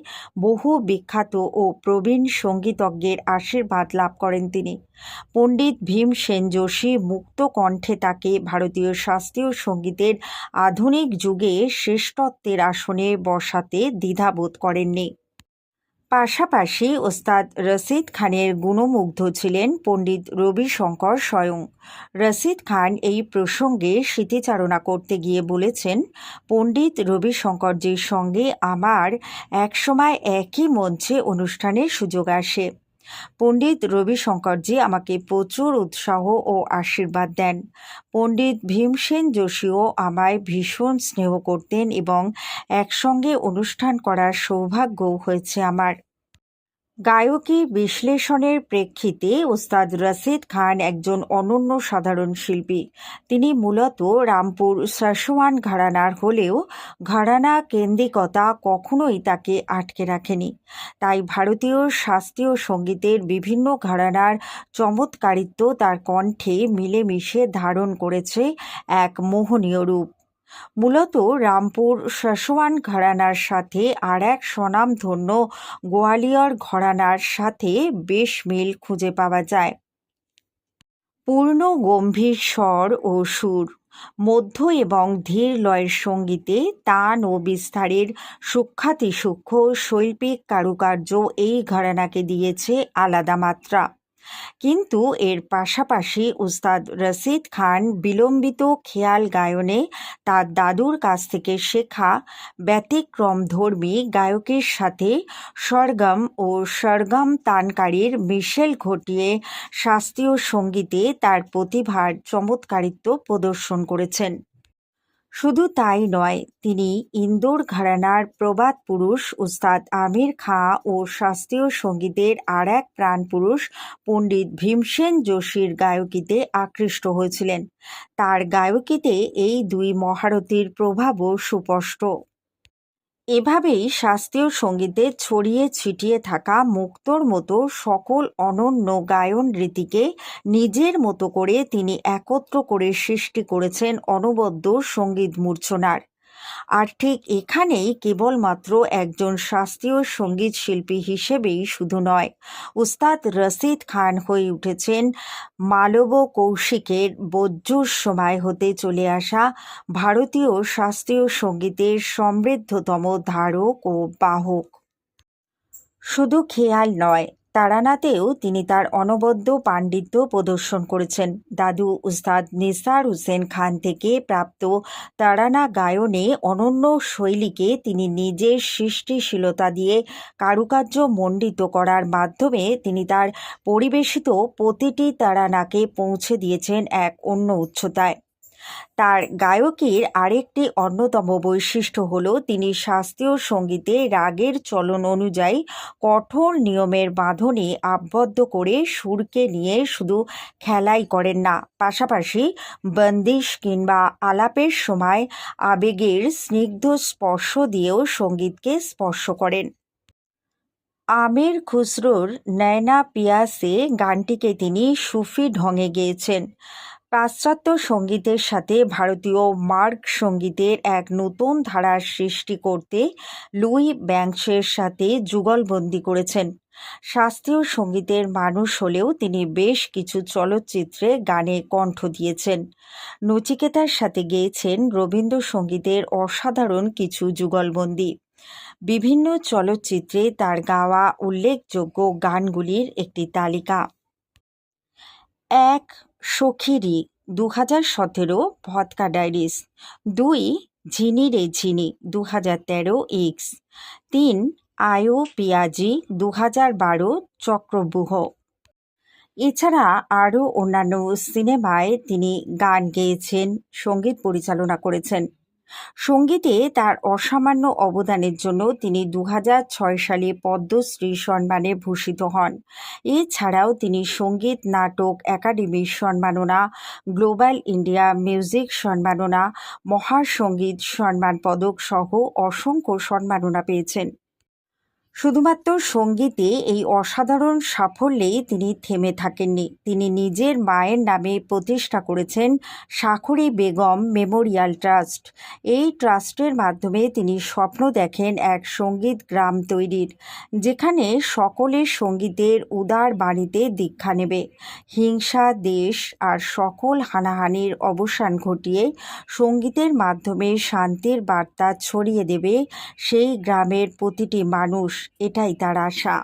Speaker 1: বহু বিখ্যাত ও প্রবীণ সঙ্গীতজ্ঞের আশীর্বাদ লাভ করেন তিনি। পণ্ডিত ভীমসেন যোশী মুক্ত কণ্ঠে তাকে ভারতীয় শাস্ত্রীয় সঙ্গীতের আধুনিক যুগে শ্রেষ্ঠত্বের আসনে বসাতে দ্বিধাবোধ করেননি। পাশাপাশি ওস্তাদ রশিদ খানের গুণমুগ্ধ ছিলেন পণ্ডিত রবিশঙ্কর স্বয়ং। রশিদ খান এই প্রসঙ্গে স্মৃতিচারণা করতে গিয়ে বলেছেন, পণ্ডিত রবিশঙ্করজির সঙ্গে আমার একসময় একই মঞ্চে অনুষ্ঠানের সুযোগ আসে। পণ্ডিত রবিশঙ্করজি আমাকে প্রচুর উৎসাহ ও আশীর্বাদ দেন। পণ্ডিত ভীমসেন যোশীও আমায় ভীষণ স্নেহ করতেন এবং একসঙ্গে অনুষ্ঠান করার সৌভাগ্যও হয়েছে আমার। গায়কী বিশ্লেষণের প্রেক্ষিতে ওস্তাদ রশিদ খান একজন অনন্য সাধারণ শিল্পী। তিনি মূলত রামপুর সাসওয়ান ঘরানার হলেও ঘরানা কেন্দ্রিকতা কখনোই তাকে আটকে রাখেনি। তাই ভারতীয় শাস্ত্রীয় সঙ্গীতের বিভিন্ন ঘরানার চমৎকারিত্ব তার কণ্ঠে মিলেমিশে ধারণ করেছে এক মোহনীয় রূপ। মূলত রামপুর সাসওয়ান ঘরানার সাথে আর এক স্বনামধন্য গোয়ালিয়র ঘরানার সাথে বেশ মিল খুঁজে পাওয়া যায়। পূর্ণ গম্ভীর স্বর ও সুর, মধ্য এবং ধীর লয়ের সঙ্গীতে তান ও বিস্তারের সূক্ষ্মাতিসূক্ষ্ম শৈল্পিক কারুকার্য এই ঘরানাকে দিয়েছে আলাদা মাত্রা। কিন্তু এর পাশাপাশি উস্তাদ রশিদ খান বিলম্বিত খেয়াল গায়নে তার দাদুর কাছ থেকে শেখা ব্যতিক্রমধর্মী গায়কের সাথে সরগম ও সরগম তানকারীর মিশেল ঘটিয়ে শাস্ত্রীয় সঙ্গীতে তার প্রতিভার চমৎকারিত্ব প্রদর্শন করেছেন। শুধু তাই নয়, তিনি ইন্দোর ঘরানার প্রবাদ পুরুষ উস্তাদ আমির খাঁ ও শাস্ত্রীয় সঙ্গীতের আর এক প্রাণপুরুষ পণ্ডিত ভীমসেন যোশীর গায়কিতে আকৃষ্ট হয়েছিলেন। তার গায়কিতে এই 2 মহারথীর প্রভাবও সুস্পষ্ট। এভাবেই শাস্ত্রীয় সঙ্গীতে ছড়িয়ে ছিটিয়ে থাকা মুক্তোর মতো সকল অনন্য গায়ন রীতিকে নিজের মতো করে তিনি একত্র করে সৃষ্টি করেছেন অনবদ্য সঙ্গীত মূর্ছনার। আর ঠিক এখানেই কেবলমাত্র একজন শাস্ত্রীয় সঙ্গীত শিল্পী হিসেবেই শুধু নয়, উস্তাদ রশিদ খান হয়ে উঠেছেন মালব কৌশিকের বজ্জুর সময় হতে চলে আসা ভারতীয় শাস্ত্রীয় সঙ্গীতের সমৃদ্ধতম ধারক ও বাহক। শুধু খেয়াল নয়, তারানাতেও তিনি তার অনবদ্য পাণ্ডিত্য প্রদর্শন করেছেন। দাদু উস্তাদ নিসার হুসেন খান থেকে প্রাপ্ত তারানা গায়নে অনন্য শৈলীকে তিনি নিজের সৃষ্টিশীলতা দিয়ে কারুকার্য মণ্ডিত করার মাধ্যমে তিনি তার পরিবেশিত প্রতিটি তারানাকে পৌঁছে দিয়েছেন এক অন্য উচ্চতায়। তার গায়কীর আরেকটি অন্যতম বৈশিষ্ট্য হল তিনি শাস্ত্রীয় সঙ্গীতে রাগের চলন অনুযায়ী কঠোর নিয়মের বাঁধনে আবদ্ধ করে সুরকে নিয়ে শুধু খেলাই করেন না, পাশাপাশি বন্দিশ কিংবা আলাপের সময় আবেগের স্নিগ্ধ স্পর্শ দিয়েও সঙ্গীতকে স্পর্শ করেন। আমির খুসরোর নয়না পিয়াসে গানটিকে তিনি সুফি ঢঙে গেয়েছেন। পাশ্চাত্য সঙ্গীতের সাথে ভারতীয় মার্গ সঙ্গীতের এক নতুন ধারার সৃষ্টি করতে লুই ব্যাংকসের সাথে যুগলবন্দি করেছেন। শাস্ত্রীয় সঙ্গীতের মানুষ হলেও তিনি বেশ কিছু চলচ্চিত্রে গানে কণ্ঠ দিয়েছেন। নচিকেতার সাথে গেয়েছেন রবীন্দ্রসঙ্গীতের অসাধারণ কিছু যুগলবন্দি। বিভিন্ন চলচ্চিত্রে তার গাওয়া উল্লেখযোগ্য গানগুলির একটি তালিকা: ১. সখীরি 2017 ভদকা ডায়েরিস। ২. ঝিনি রে ঝিনি 2013 এক্স। ৩. আয়ো পিয়াজি 2012 চক্রব্যূহ। এছাড়া আরও অন্যান্য সিনেমায় তিনি গান গেয়েছেন, সঙ্গীত পরিচালনা করেছেন। সঙ্গীতে তার অসামান্য অবদানের জন্য তিনি 2006 সালে পদ্মশ্রী সম্মানে ভূষিত হন। এছাড়াও তিনি সঙ্গীত নাটক একাডেমির সম্মাননা, গ্লোবাল ইন্ডিয়া মিউজিক সম্মাননা, মহাসঙ্গীত সম্মান পদক সহ অসংখ্য সম্মাননা পেয়েছেন। শুধুমাত্র সঙ্গীতে এই অসাধারণ সাফল্যেই তিনি থেমে থাকেননি। তিনি নিজের মায়ের নামে প্রতিষ্ঠা করেছেন সাখরী বেগম মেমোরিয়াল ট্রাস্ট। এই ট্রাস্টের মাধ্যমে তিনি স্বপ্ন দেখেন এক সঙ্গীত গ্রাম তৈরির, যেখানে সকলের সঙ্গীতের উদার বাণীতে দীক্ষা নেবে, হিংসা, দেশ আর সকল হানাহানির অবসান ঘটিয়ে সঙ্গীতের মাধ্যমে শান্তির বার্তা ছড়িয়ে দেবে সেই গ্রামের প্রতিটি মানুষ। এটাই তার আশা।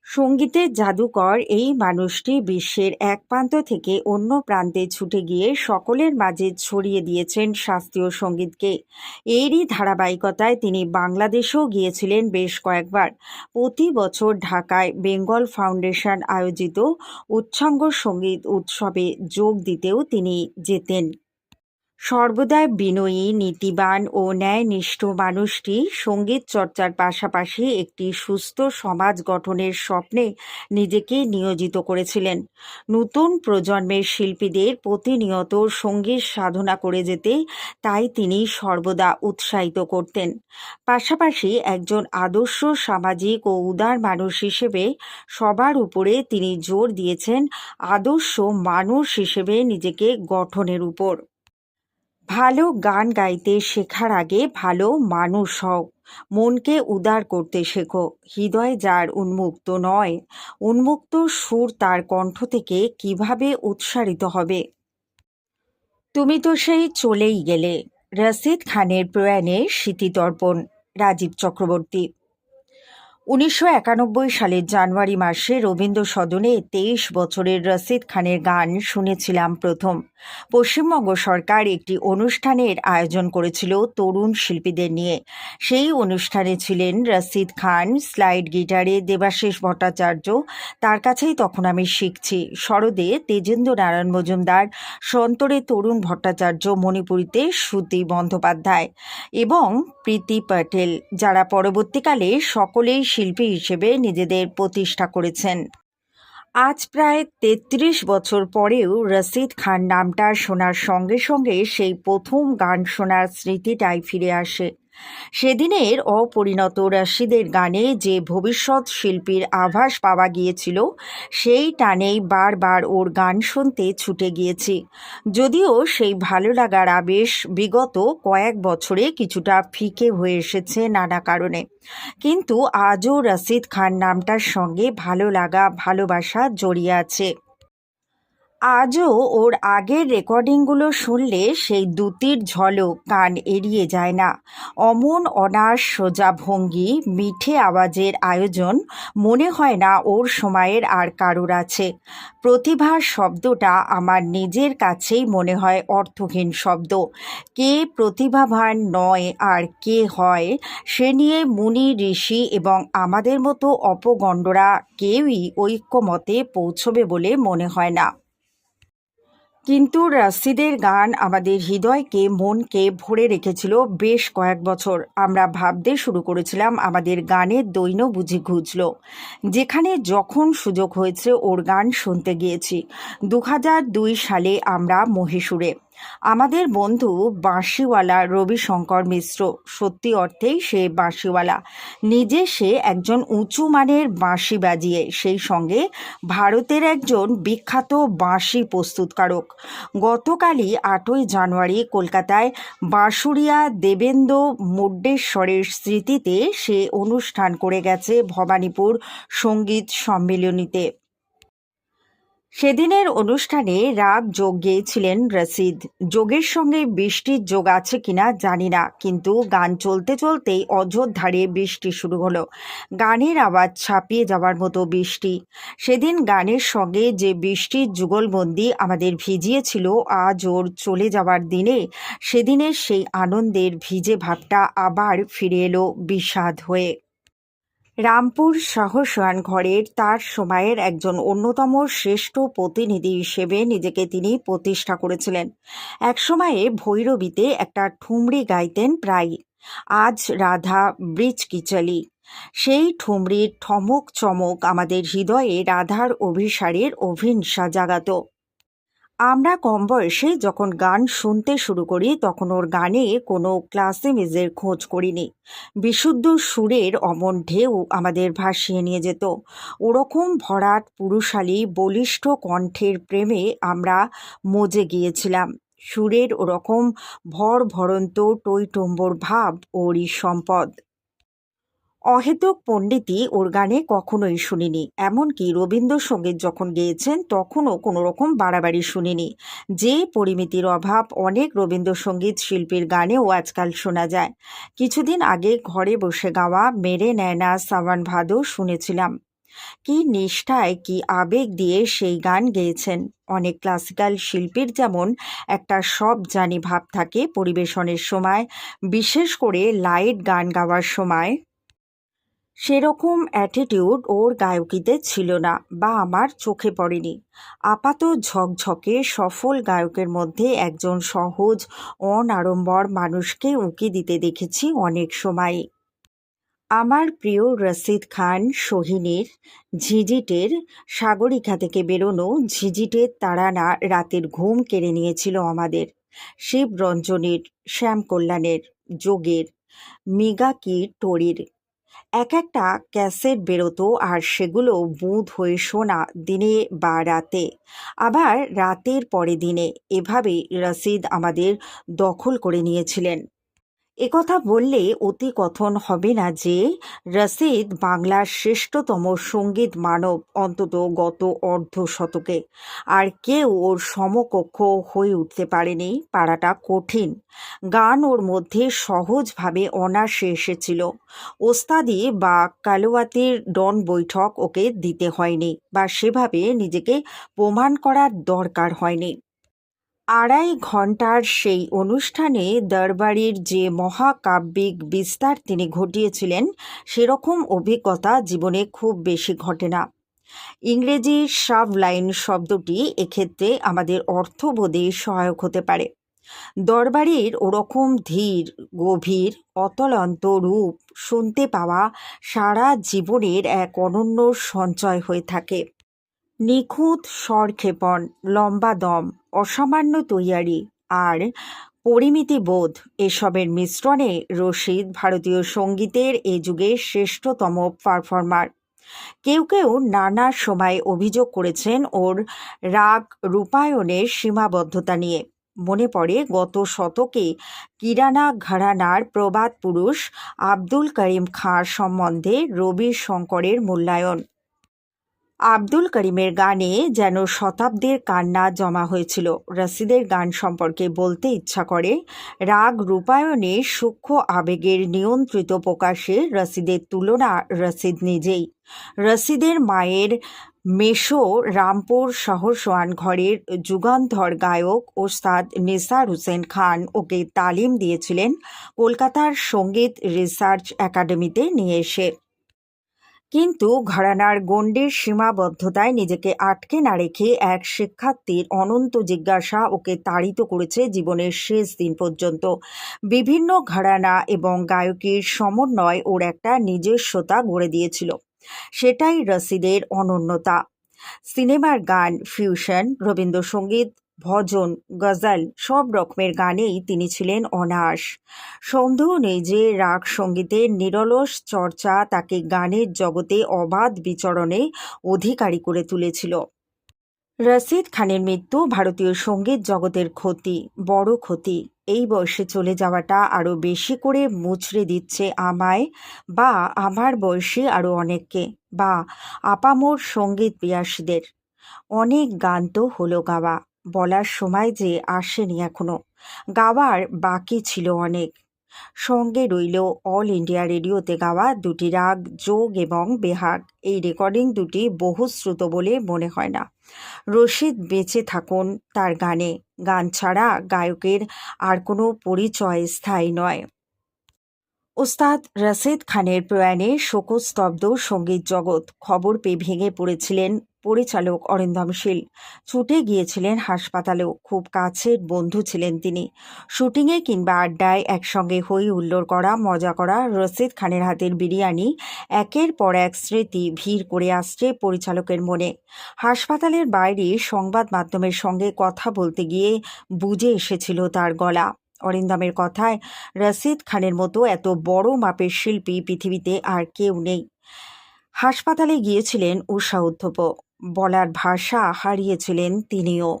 Speaker 1: সঙ্গীতের জাদুকর এই মানুষটি বিশ্বের এক প্রান্ত থেকে অন্য প্রান্তে ছুটে গিয়ে সকলের মাঝে ছড়িয়ে দিয়েছেন শাস্ত্রীয় সঙ্গীতকে। এরই ধারাবাহিকতায় তিনি বাংলাদেশেও গিয়েছিলেন বেশ কয়েকবার। প্রতি বছর ঢাকায় বেঙ্গল ফাউন্ডেশন আয়োজিত উচ্চাঙ্গ সঙ্গীত উৎসবে যোগ দিতেও তিনি যেতেন। সর্বদা বিনয়ী, নীতিবান ও ন্যায়নিষ্ঠ মানুষটি সঙ্গীত চর্চার পাশাপাশি একটি সুস্থ সমাজ গঠনের স্বপ্নে নিজেকে নিয়োজিত করেছিলেন। নতুন প্রজন্মের শিল্পীদের প্রতিনিয়ত সঙ্গীত সাধনা করে যেতে তাই তিনি সর্বদা উৎসাহিত করতেন। পাশাপাশি একজন আদর্শ সামাজিক ও উদার মানুষ হিসেবে সবার উপরে তিনি জোর দিয়েছেন আদর্শ মানুষ হিসেবে নিজেকে গঠনের উপর। ভালো গান গাইতে শেখার আগে ভালো মানুষ হও, মনকে উদার করতে শেখো। হৃদয় যার উন্মুক্ত নয়, উন্মুক্ত সুর তার কণ্ঠ থেকে কিভাবে উচ্চারিত হবে? তুমি তো সেই চলেই গেলে। রশিদ খানের প্রয়াণে স্মৃতিতর্পণ। রাজীব চক্রবর্তী। 1991 সালের জানুয়ারি মাসে রবীন্দ্র সদনে 23 বছরের রশিদ খানের গান শুনেছিলাম প্রথম। পশ্চিমবঙ্গ সরকার একটি অনুষ্ঠানের আয়োজন করেছিল তরুণ শিল্পীদের নিয়ে। সেই অনুষ্ঠানে ছিলেন রশিদ খান, স্লাইড গিটারে দেবাশিস ভট্টাচার্য, তার কাছেই তখন আমি শিখছি, সরোদে তেজেন্দ্র নারায়ণ মজুমদার, সন্তরে তরুণ ভট্টাচার্য, মণিপুরীতে শ্রুতি বন্দ্যোপাধ্যায় এবং প্রীতি প্যাটেল, যারা পরবর্তীকালে সকলেই শিল্পী হিসেবে নিজেদের প্রতিষ্ঠা করেছেন। আজ প্রায় 33 বছর পরেও রশিদ খান নামটা শোনার সঙ্গে সঙ্গে সেই প্রথম গান শোনার স্মৃতিটাই ফিরে আসে। সেদিনের অপরিণত রশিদের গানে যে ভবিষ্যৎ শিল্পীর আভাস পাওয়া গিয়েছিল, সেই টানেই বারবার ওর গান শুনতে ছুটে গিয়েছি। যদিও সেই ভালো লাগার আবেশ বিগত কয়েক বছরে কিছুটা ফিকে হয়ে এসেছে নানা কারণে, কিন্তু আজও রশিদ খান নামটার সঙ্গে ভালো লাগা, ভালোবাসা জড়িয়ে আছে। আজও ওর আগের রেকর্ডিংগুলো শুনলে সেই দ্যুতির ঝলক কান এড়িয়ে যায় না। অমন অনার সোজা ভঙ্গি, মিঠে আওয়াজের আয়োজন, মনে হয় না ওর সময়ের আর কারোর আছে। প্রতিভা শব্দটা আমার নিজের কাছেই মনে হয় অর্থহীন শব্দ। কে প্রতিভাবান নয় আর কে হয়, সে নিয়ে মুনি ঋষি এবং আমাদের মতো অপগণ্ডরা কেউই ঐক্যমতে পৌঁছবে বলে মনে হয় না। কিন্তু রশিদের গান আমাদের হৃদয়কে, মনকে ভরে রেখেছিল বেশ কয়েক বছর। আমরা ভাবতে শুরু করেছিলাম আমাদের গানের দৈন্য বুঝি ঘুচল। যেখানে যখন সুযোগ হয়েছে ওর গান শুনতে গিয়েছি। 2002 সালে আমরা মহীশূরে। আমাদের বন্ধু বাঁশিওয়ালা রবিশঙ্কর মিশ্র, সত্যি অর্থেই সে বাঁশিওয়ালা। নিজে সে একজন উঁচু মানের বাঁশি বাজিয়ে, সেই সঙ্গে ভারতের একজন বিখ্যাত বাঁশি প্রস্তুতকারক। গতকালই 8ই জানুয়ারি কলকাতায় বাঁশুড়িয়া দেবেন্দ্র মুড্ডেশ্বরের স্মৃতিতে সে অনুষ্ঠান করে গেছে ভবানীপুর সঙ্গীত সম্মিলনীতে। সেদিনের অনুষ্ঠানে রাগ যোগ গেয়েছিলেন রশিদ। যোগের সঙ্গে বৃষ্টির যোগ আছে কিনা জানি না, কিন্তু গান চলতে চলতেই অযোধ্যারে বৃষ্টি শুরু হলো। গানের আওয়াজ ছাপিয়ে যাওয়ার মতো বৃষ্টি। সেদিন গানের সঙ্গে যে বৃষ্টির যুগলবন্দি আমাদের ভিজিয়েছিল, আজ ওর চলে যাওয়ার দিনে সেদিনের সেই আনন্দের ভিজে ভাবটা আবার ফিরে এলো বিষাদ হয়ে। রামপুর সাহসান ঘরের তার সময়ের একজন অন্যতম শ্রেষ্ঠ প্রতিনিধি হিসেবে নিজেকে তিনি প্রতিষ্ঠা করেছিলেন। এক সময়ে ভৈরবীতে একটা ঠুমরি গাইতেন প্রায়, আজ রাধা ব্রিজ কি চলি। সেই ঠুমরির ঠমক চমক আমাদের হৃদয়ে রাধার অভিসারের অভিনসা জাগাত। আমরা কম বয়সে যখন গান শুনতে শুরু করি, তখন ওর গানে কোনো ক্লাসিমিজের খোঁজ করিনি। বিশুদ্ধ সুরের অমন ঢেউ আমাদের ভাসিয়ে নিয়ে যেত। ওরকম ভরাট পুরুষালী বলিষ্ঠ কণ্ঠের প্রেমে আমরা মজে গিয়েছিলাম। সুরের ওরকম ভরভরন্ত টইটম্বর ভাব ওরই সম্পদ। অহেতুক পণ্ডিতি ওর গানে কখনোই শুনিনি। এমনকি রবীন্দ্রসঙ্গীত যখন গেয়েছেন তখনও কোনো রকম বাড়াবাড়ি শুনিনি। যে পরিমিতির অভাব অনেক রবীন্দ্রসঙ্গীত শিল্পীর গানেও আজকাল শোনা যায়। কিছুদিন আগে ঘরে বসে গাওয়া মেরে নয়না সাওয়ান ভাদো শুনেছিলাম। কি নিষ্ঠায়, কি আবেগ দিয়ে সেই গান গেয়েছেন। অনেক ক্লাসিক্যাল শিল্পীর যেমন একটা সব জানি ভাব থাকে পরিবেশনের সময়, বিশেষ করে লাইট গান গাওয়ার সময়, সেরকম অ্যাটিটিউড ওর গায়কিতে ছিল না, বা আমার চোখে পড়েনি। আপাত ঝকঝকে সফল গায়কের মধ্যে একজন সহজ অনাড়ম্বর মানুষকে উঁকি দিতে দেখেছি অনেক সময়। আমার প্রিয় রশিদ খান সোহিনীর ঝিঝিটের সাগরিকা থেকে বেরোনো ঝিঝিটের তাড়ানা রাতের ঘুম কেড়ে নিয়েছিল আমাদের। শিবরঞ্জনীর, শ্যামকল্যাণের, যোগের, মৃগাকি টরির এক একটা ক্যাসেট বেরোতো, আর সেগুলো বুঁদ হয়ে শোনা দিনে বা রাতে, আবার রাতের পরে দিনে, এভাবে রশিদ আমাদের দখল করে নিয়েছিলেন। একথা বললে অতিকথন হবে না যে রশিদ বাংলার শ্রেষ্ঠতম সঙ্গীত মানব, অন্তত গত অর্ধ শতকে। আর কেউ ওর সমকক্ষ হয়ে উঠতে পারেনি, পারাটা কঠিন। গান ওর মধ্যে সহজভাবে অনায়াসে এসেছিল। ওস্তাদি বা কালোয়াতির ডন বৈঠক ওকে দিতে হয়নি, বা সেভাবে নিজেকে প্রমাণ করার দরকার হয়নি। 2.5 ঘণ্টার সেই অনুষ্ঠানে দরবারের যে মহাকাব্যিক বিস্তার তিনি ঘটিয়েছিলেন, সেরকম অভিজ্ঞতা জীবনে খুব বেশি ঘটে না। ইংরেজি সাবলাইন শব্দটি এক্ষেত্রে আমাদের অর্থবোধে সহায়ক হতে পারে। দরবারের ওরকম ধীর, গভীর, অতলন্ত রূপ শুনতে পাওয়া সারা জীবনের এক অনন্য সঞ্চয় হয়ে থাকে। নিখুঁত স্বরক্ষেপণ, লম্বা দম, অসামান্য তৈয়ারি আর পরিমিতিবোধ, এসবের মিশ্রণে রশিদ ভারতীয় সঙ্গীতের এ যুগের শ্রেষ্ঠতম পারফর্মার। কেউ কেউ নানা সময় অভিযোগ করেছেন ওর রাগ রূপায়ণের সীমাবদ্ধতা নিয়ে। মনে পড়ে গত শতকে কিরানা ঘরানার প্রবাদ পুরুষ আব্দুল করিম খাঁ সম্বন্ধে রবি শঙ্করের মূল্যায়ন। আব্দুল করিমের গানে যেন শতাব্দীর কান্না জমা হয়েছিল। রশিদের গান সম্পর্কে বলতে ইচ্ছা করে, রাগ রূপায়ণে সূক্ষ্ম আবেগের নিয়ন্ত্রিত প্রকাশে রশিদের তুলনা রশিদ নিজেই। রশিদের মায়ের মেশো রামপুর শহর ঘরের যুগান্তর গায়ক ওস্তাদ নিসার হুসেন খান ওকে তালিম দিয়েছিলেন কলকাতার সঙ্গীত রিসার্চ একাডেমিতে নিয়ে এসে। কিন্তু ঘরানার গণ্ডের সীমাবদ্ধতায় নিজেকে আটকে না রেখে এক শিক্ষার্থীর অনন্ত জিজ্ঞাসা ওকে তাড়িত করেছে জীবনের শেষ দিন পর্যন্ত। বিভিন্ন ঘরানা এবং গায়কের সমন্বয় ওর একটা নিজস্বতা গড়ে দিয়েছিল। সেটাই রশিদের অনন্যতা। সিনেমার গান, ফিউশন, রবীন্দ্রসঙ্গীত, ভজন, গজল, সব রকমের গানেই তিনি ছিলেন অনায়াস। সন্দেহ নেই যে রাগ সঙ্গীতের নিরলস চর্চা তাকে গানের জগতে অবাধ বিচরণে অধিকারী করে তুলেছিল। রশিদ খানের মৃত্যু ভারতীয় সঙ্গীত জগতের ক্ষতি, বড় ক্ষতি। এই বয়সে চলে যাওয়াটা আরও বেশি করে মুচড়ে দিচ্ছে আমায়, বা আমার বয়সী আরও অনেককে, বা আপামর সঙ্গীত পিয়াসীদের। অনেক গান তো হলো গাওয়া, বলার সময় যে আসেনি এখনো, গাওয়ার বাকি ছিল অনেক। সঙ্গে রইল অল ইন্ডিয়া রেডিওতে গাওয়া দুটি রাগ, যোগ এবং বেহাগ। এই রেকর্ডিং দুটি বহুশ্রুত বলে মনে হয় না। রশিদ বেঁচে থাকুন তার গানে, গান ছাড়া গায়কের আর কোনো পরিচয় স্থায়ী নয়। ওস্তাদ রশিদ খানের প্রয়াণে শোকস্তব্ধ সঙ্গীত জগৎ। খবর পেয়ে ভেঙে পড়েছিলেন পরিচালক অরিন্দম শীল। ছুটে গিয়েছিলেন হাসপাতালেও। খুব কাছের বন্ধু ছিলেন তিনি। শুটিংয়ে কিংবা আড্ডায় একসঙ্গে হই হুল্লোড় করা, মজা করা। রশিদ খানের হাতের বিরিয়ানি একের পর এক স্মৃতি ভিড় করে আসছে পরিচালকের মনে। হাসপাতালের বাইরে সংবাদ মাধ্যমের সঙ্গে কথা বলতে গিয়ে বুজে এসেছিল তার গলা। অরিন্দমের কথায়, রশিদ খানের মতো এত বড় মাপের শিল্পী পৃথিবীতে আর কেউ নেই। হাসপাতালে গিয়েছিলেন ঊষা উত্থুপ। বলার ভাষা হারিয়েছিলেন তিনিও।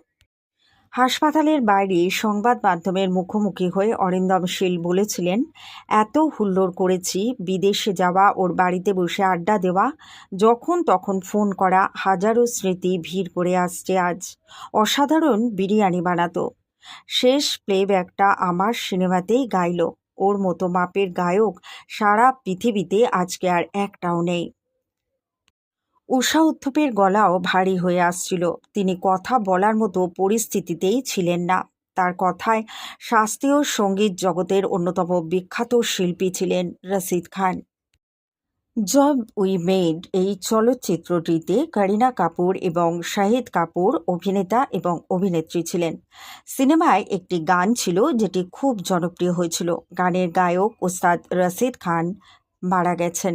Speaker 1: হাসপাতালের বাইরে সংবাদ মাধ্যমের মুখোমুখি হয়ে অরিন্দম শীল বলেছিলেন, এত হুল্লোড় করেছি, বিদেশে যাওয়া, ওর বাড়িতে বসে আড্ডা দেওয়া, যখন তখন ফোন করা, হাজারো স্মৃতি ভিড় করে আসছে আজ। অসাধারণ বিরিয়ানি বানাতো। শেষ প্লেব্যাকটা আমার সিনেমাতেই গাইল। ওর মতো মাপের গায়ক সারা পৃথিবীতে আজকে আর একটাও নেই। ঊষা উত্থুপের গলাও ভারী হয়ে আসছিল। তিনি কথা বলার মতো পরিস্থিতিতেই ছিলেন না। তার কথায় শাস্ত্রীয় সঙ্গীত জগতের অন্যতম বিখ্যাত শিল্পী ছিলেন Rashid Khan. Job we made এই চলচ্চিত্রটিতে করিনা কাপুর এবং শাহিদ কাপুর অভিনেতা এবং অভিনেত্রী ছিলেন। সিনেমায় একটি গান ছিল যেটি খুব জনপ্রিয় হয়েছিল। গানের গায়ক ওস্তাদ রশিদ খান মারা গেছেন।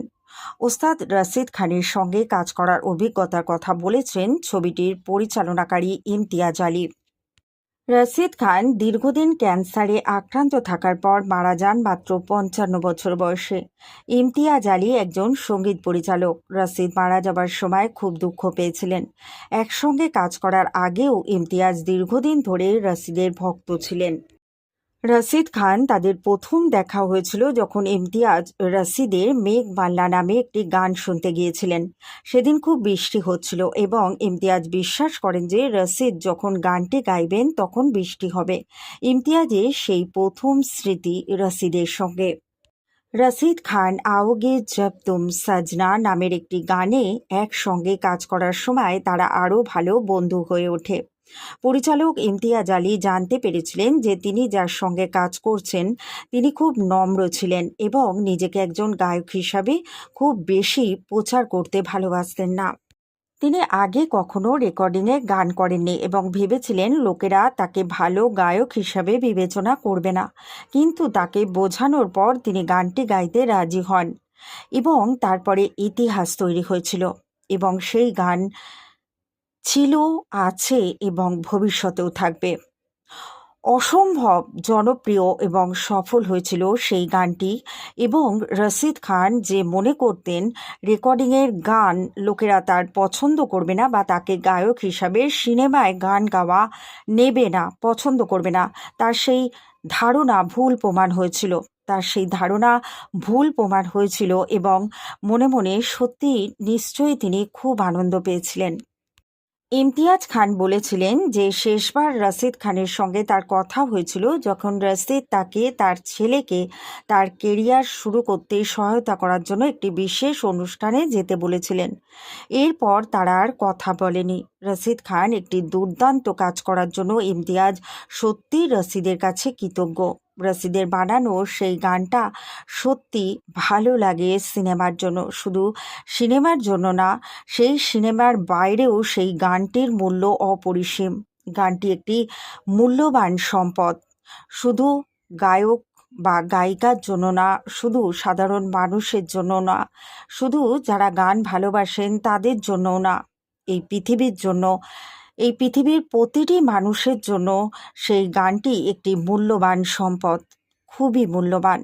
Speaker 1: ওস্তাদ রশিদ খানের সঙ্গে কাজ করার অভিজ্ঞতার কথা বলেছেন ছবিটির পরিচালনাকারী ইমতিয়াজ আলী। রশিদ খান দীর্ঘদিন ক্যান্সারে আক্রান্ত থাকার পর মারা যান মাত্র ৫৫ বছর বয়সে। ইমতিয়াজ আলী একজন সঙ্গীত পরিচালক। রশিদ মারা যাবার সময় খুব দুঃখ পেয়েছিলেন। একসঙ্গে কাজ করার আগেও ইমতিয়াজ দীর্ঘদিন ধরে রশিদের ভক্ত ছিলেন। রশিদ খান তাদের প্রথম দেখা হয়েছিল যখন ইমতিয়াজ রশিদের মেঘ মাল্লা নামে একটি গান শুনতে গিয়েছিলেন। সেদিন খুব বৃষ্টি হচ্ছিল এবং ইমতিয়াজ বিশ্বাস করেন যে রশিদ যখন গানটি গাইবেন তখন বৃষ্টি হবে। ইমতিয়াজের সেই প্রথম স্মৃতি রশিদের সঙ্গে। রশিদ খান আওগে জব তুম সাজনা নামের একটি গানে একসঙ্গে কাজ করার সময় তারা আরও ভালো বন্ধু হয়ে ওঠে। পরিচালক ইমতিয়াজ আলী জানতে পেরেছিলেন যে তিনি যার সঙ্গে কাজ করছেন তিনি খুব নম্র ছিলেন এবং নিজেকে একজন গায়ক হিসাবে খুব বেশি প্রচার করতে ভালোবাসতেন না। তিনি আগে কখনো রেকর্ডিংয়ে গান করেননি এবং ভেবেছিলেন লোকেরা তাকে ভালো গায়ক হিসাবে বিবেচনা করবে না। কিন্তু তাকে বোঝানোর পর তিনি গানটি গাইতে রাজি হন এবং তারপরে ইতিহাস তৈরি হয়েছিল এবং সেই গান ছিল, আছে এবং ভবিষ্যতেও থাকবে। অসম্ভব জনপ্রিয় এবং সফল হয়েছিল সেই গানটি এবং রশিদ খান যে মনে করতেন রেকর্ডিংয়ের গান লোকেরা তার পছন্দ করবে না বা তাকে গায়ক হিসাবে সিনেমায় গান গাওয়া নেবে না, পছন্দ করবে না, তার সেই ধারণা ভুল প্রমাণ হয়েছিল। এবং মনে মনে সত্যি নিশ্চয়ই তিনি খুব আনন্দ পেয়েছিলেন। ইমতিয়াজ খান বলেছিলেন যে শেষবার রশিদ খানের সঙ্গে তার কথা হয়েছিল যখন রশিদ তাকে তার ছেলেকে তার কেরিয়ার শুরু করতে সহায়তা করার জন্য একটি বিশেষ অনুষ্ঠানে যেতে বলেছিলেন। এরপর তারা আর কথা বলেনি। রশিদ খান একটি দুর্দান্ত কাজ করার জন্য ইমতিয়াজ সত্যি রশিদের কাছে কৃতজ্ঞ। রশিদের বানানো সেই গানটা সত্যি ভালো লাগে সিনেমার জন্য, শুধু সিনেমার জন্য না, সেই সিনেমার বাইরেও সেই গানটির মূল্য অপরিসীম। গানটি একটি মূল্যবান সম্পদ, শুধু গায়ক বা গায়িকার জন্য না, শুধু সাধারণ মানুষের জন্য না, শুধু যারা গান ভালোবাসেন তাদের জন্যও না, এই পৃথিবীর প্রতিটি মানুষের জন্য সেই গানটি একটি মূল্যবান সম্পদ, খুবই মূল্যবান।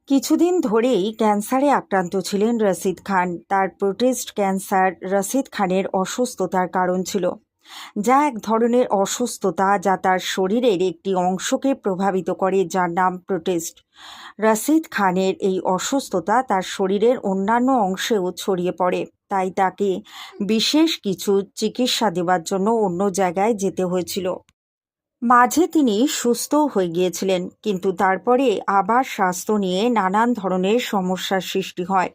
Speaker 1: কিছুদিন ধরেই ক্যান্সারে আক্রান্ত ছিলেন রশিদ খান। তার প্রোস্টেট ক্যান্সার রশিদ খানের অসুস্থতার কারণ ছিল, যা এক ধরনের অসুস্থতা যা তার শরীরের একটি অংশকে প্রভাবিত করে, যার নাম প্রোস্টেট। রশিদ খানের এই অসুস্থতা তার শরীরের অন্যান্য অংশেও ছড়িয়ে পড়ে। তাই তাকে বিশেষ কিছু চিকিৎসা দেওয়ার জন্য অন্য জায়গায় যেতে হয়েছিল। মাঝে তিনি সুস্থও হয়ে গিয়েছিলেন, কিন্তু তারপরে আবার স্বাস্থ্য নিয়ে নানান ধরনের সমস্যার সৃষ্টি হয়।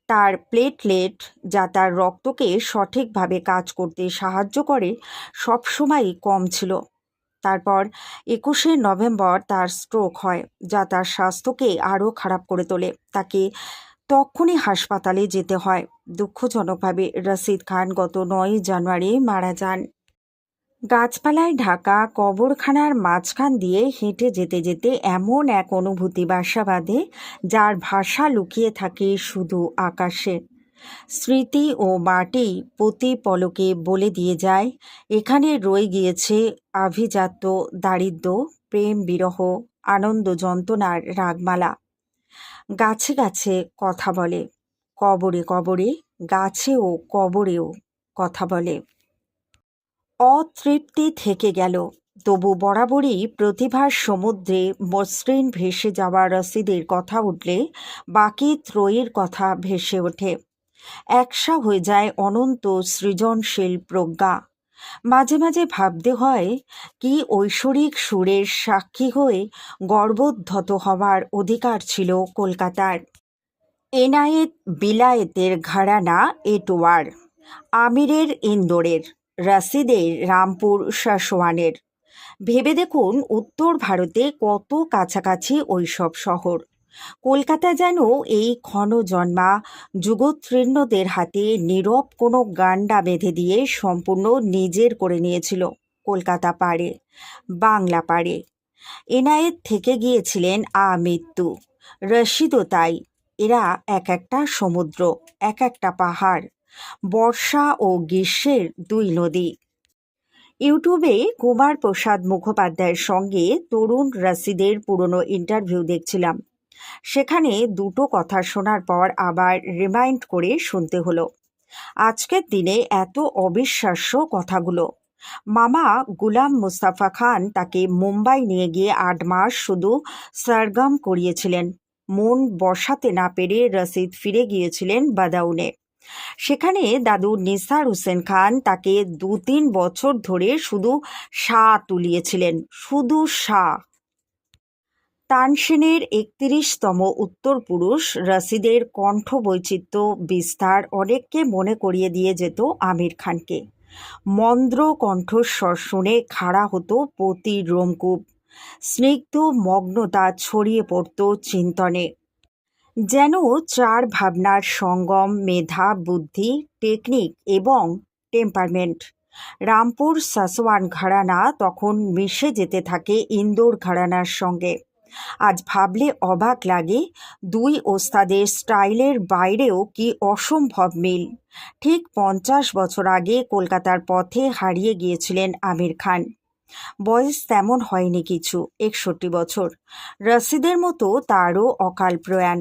Speaker 1: তার প্লেটলেট, যা তার রক্তকে সঠিকভাবে কাজ করতে সাহায্য করে, সবসময়ই কম ছিল। তারপর 21শে নভেম্বর তার স্ট্রোক হয়, যা তার স্বাস্থ্যকে আরও খারাপ করে তোলে। তাকে তখনই হাসপাতালে যেতে হয়। দুঃখজনকভাবে রশিদ খান গত 9 জানুয়ারি মারা যান। গাছপালায় ঢাকা কবরখানার মাঝখান দিয়ে হেঁটে যেতে যেতে এমন এক অনুভূতি বাসা বাঁধে, যার ভাষা লুকিয়ে থাকে শুধু আকাশে। স্মৃতি ও মাটি প্রতি পলকে বলে দিয়ে যায়, এখানে রয়ে গিয়েছে আভিজাত্য, দারিদ্র্য, প্রেম, বিরহ, আনন্দ, যন্ত্রণার রাগমালা। গাছে গাছে কথা বলে, কবরে কবরে, গাছেও কবরেও কথা বলে। অতৃপ্তি থেকে গেল, তবু বরাবরই প্রতিভার সমুদ্রে মসৃণ ভেসে যাওয়া রশিদের কথা উঠলে বাকি ত্রয়ীর কথা ভেসে ওঠে। একসা হয়ে যায় অনন্ত সৃজনশীল প্রজ্ঞা। মাঝে মাঝে ভাবতে হয়, কি ঐশ্বরিক সুরের সাক্ষী হয়ে গর্বোদ্ধত হওয়ার অধিকার ছিল কলকাতার। এনায়েত বিলায়েতের ঘরানা এটোয়ার, আমিরের ইন্দোরের, রশিদের রামপুর সাসোয়ানের। ভেবে দেখুন, উত্তর ভারতে কত কাছাকাছি ওইসব শহর। কলকাতা যেন এই ক্ষণজন্মা যুগোত্তীর্ণদের হাতে নীরব কোনো গান্ডা বেঁধে দিয়ে সম্পূর্ণ নিজের করে নিয়েছিল। কলকাতা পারে, বাংলা পারে। এনায়েত থেকে গিয়েছিলেন আমৃত্যু, রশিদও তাই। এরা এক একটা সমুদ্র, এক একটা পাহাড়, বর্ষা ও গ্রীষ্মের দুই নদী। ইউটিউবে কুমার প্রসাদ মুখোপাধ্যায়ের সঙ্গে তরুণ রশিদের পুরনো ইন্টারভিউ দেখছিলাম। সেখানে দুটো কথা শোনার পর আবার রিমাইন্ড করে শুনতে হলো। আজকের দিনে এত অবিশ্বাস্য কথাগুলো। মামা গুলাম মুস্তাফা খান তাকে মুম্বাই নিয়ে গিয়ে 8 মাস শুধু সরগম করিয়েছিলেন। মন বসাতে না পেরে রশিদ ফিরে গিয়েছিলেন বাদাউনে। সেখানে দাদু নিসার হোসেন খান তাকে 2-3 বছর ধরে শুধু শাহ তুলিয়েছিলেন, শুধু শাহ। তানসেনের 31তম উত্তর পুরুষ রশিদের কণ্ঠ বৈচিত্র্য বিস্তার অনেককে মনে করিয়ে দিয়ে যেত আমির খানকে। মন্দ্র কণ্ঠস্বর শুনে খাড়া হতো প্রতি রোমকূপ, স্নিগ্ধ মগ্নতা ছড়িয়ে পড়ত চিন্তনে। যেন 4 ভাবনার সঙ্গম, মেধা, বুদ্ধি, টেকনিক এবং টেম্পারমেন্ট। রামপুর সাসওয়ান ঘরানা তখন মিশে যেতে থাকে ইন্দোর ঘরানার সঙ্গে। আজ ভাবলে অবাক লাগে, দুই ওস্তাদের স্টাইলের বাইরেও কি অসম্ভব মিল। ঠিক 50 বছর আগে কলকাতার পথে হারিয়ে গিয়েছিলেন আমির খান। বয়স তেমন হয়নি কিছু, 61 বছর। রশিদের মতো তারও অকাল প্রয়াণ।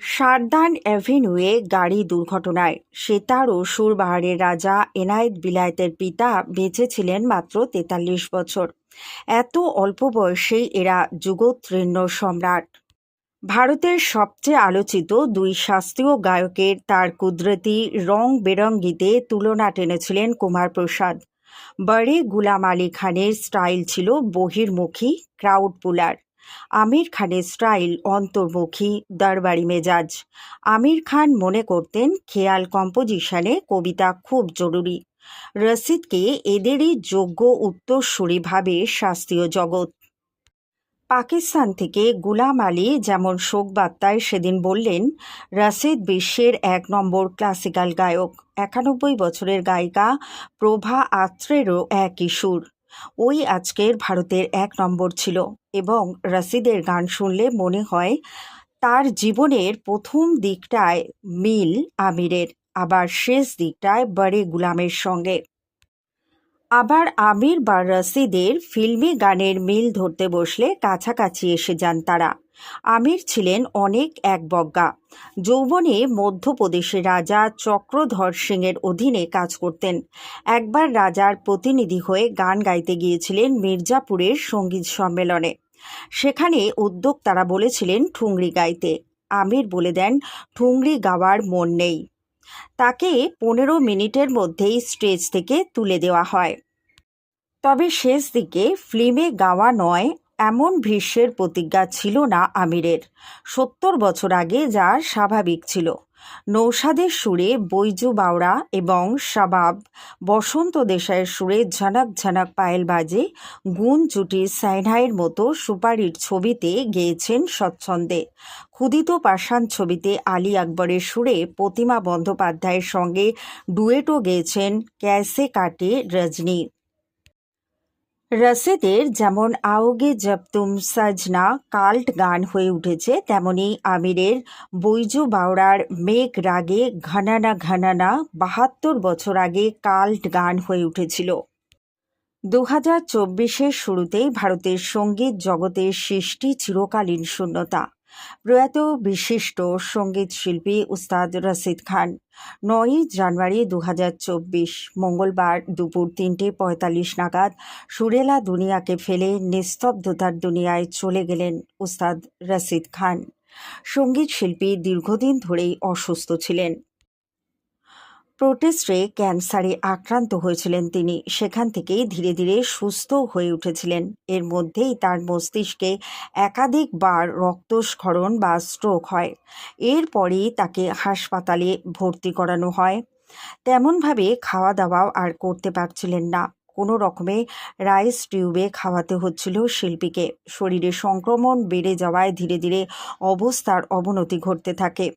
Speaker 1: সারদান অ্যাভিনিউয়ে গাড়ি দুর্ঘটনায়। সেতার ও সুরবাহারের রাজা এনায়েত বিলায়েতের পিতা বেঁচে ছিলেন মাত্র 43 বছর। এত অল্প বয়সেই এরা যুগোত্তীর্ণ সম্রাট। ভারতের সবচেয়ে আলোচিত 2 শাস্ত্রীয় গায়কের তার কুদরতি রং বেরঙ্গিতে তুলনা টেনেছিলেন কুমার প্রসাদ। বড়ে গুলাম আলী খানের স্টাইল ছিল বহির্মুখী, ক্রাউড পুলার। আমির খানের স্টাইল অন্তর্মুখী, দরবারি মেজাজ। আমির খান মনে করতেন খেয়াল কম্পোজিশনে কবিতা খুব জরুরি। রশিদকে এদেরই যোগ্য উত্তরসূরি ভাবে শাস্ত্রীয় জগৎ। পাকিস্তান থেকে গুলাম আলী যেমন শোকবার্তায় সেদিন বললেন, রশিদ বিশ্বের 1 নম্বর ক্লাসিক্যাল গায়ক। 91 বছরের গায়িকা প্রভা আত্রেরও একই সুর। ওই আজকের ভারতের 1 নম্বর ছিল। এবং রশিদের গান শুনলে মনে হয় তার জীবনের প্রথম দিকটায় মিল আমিরের, আবার শেষ দিকটায় বড়ে গুলামের সঙ্গে। আবার আমির বা রশিদের ফিল্মি গানের মিল ধরতে বসলে কাছাকাছি এসে যান তারা। আমির ছিলেন অনেক একবজ্ঞা। যৌবনে মধ্যপ্রদেশের রাজা চক্রধর সিংয়ের অধীনে কাজ করতেন। একবার রাজার প্রতিনিধি হয়ে গান গাইতে গিয়েছিলেন মির্জাপুরের সঙ্গীত সম্মেলনে। সেখানে উদ্যোক্তারা বলেছিলেন ঠুংরি গাইতে। আমির বলে দেন, ঠুংরি গাওয়ার মন নেই। তাকে 15 মিনিটের মধ্যেই স্টেজ থেকে তুলে দেওয়া হয়। তবে শেষ দিকে ফিল্মে গাওয়া নয় এমন ভীষ্মের প্রতিজ্ঞা ছিল না আমিরের। 70 বছর আগে যা স্বাভাবিক ছিল। নৌসাদের সুরে বৈজু বাওড়া এবং শাবাব বসন্ত দেশাইয়ের সুরে ঝনক ঝনক পায়েল বাজে গুণ জুটি সাইনহাইয়ের মতো সুপারহিট ছবিতে গেয়েছেন স্বচ্ছন্দে। ক্ষুদিত পাষাণ ছবিতে আলী আকবরের সুরে প্রতিমা বন্দ্যোপাধ্যায়ের সঙ্গে ডুয়েটও গেয়েছেন ক্যাসে কাটে রজনী। রসিদের যেমন আওগে জব তুম সজনা কাল্ট গান হয়ে উঠেছে, তেমনি আমিরের বৈজু বাওড়ার মেঘ রাগে ঘনানা ঘনানা 72 বছর আগে কাল্ট গান হয়ে উঠেছিল। 2024-এর শুরুতেই ভারতের সঙ্গীত জগতের সৃষ্টি চিরকালীন শূন্যতা। প্রয়াত বিশিষ্ট সঙ্গীত শিল্পী উস্তাদ রশিদ খান 9 জানুয়ারি 2024 মঙ্গলবার দুপুর 3:45 নাগাদ সুরেলা দুনিয়াকে ফেলে নিস্তব্ধতার দুনিয়ায় চলে গেলেন উস্তাদ রশিদ খান। সঙ্গীত শিল্পী দীর্ঘদিন ধরেই অসুস্থ ছিলেন। প্রোস্টেটে ক্যান্সারে আক্রান্ত হয়েছিলেন তিনি। সেখান থেকেই ধীরে ধীরে সুস্থ হয়ে উঠেছিলেন। এর মধ্যেই তার মস্তিষ্কে একাধিকবার রক্তস্খলন বা স্ট্রোক হয়। এরপরেই তাকে হাসপাতালে ভর্তি করানো হয়। তেমনভাবে খাওয়া দাওয়াও আর করতে পারছিলেন না। কোনো রকমে রাইস টিউবে খাওয়াতে হচ্ছিল শিল্পীকে। শরীরে সংক্রমণ বেড়ে যাওয়ায় ধীরে ধীরে অবস্থার অবনতি ঘটতে থাকে।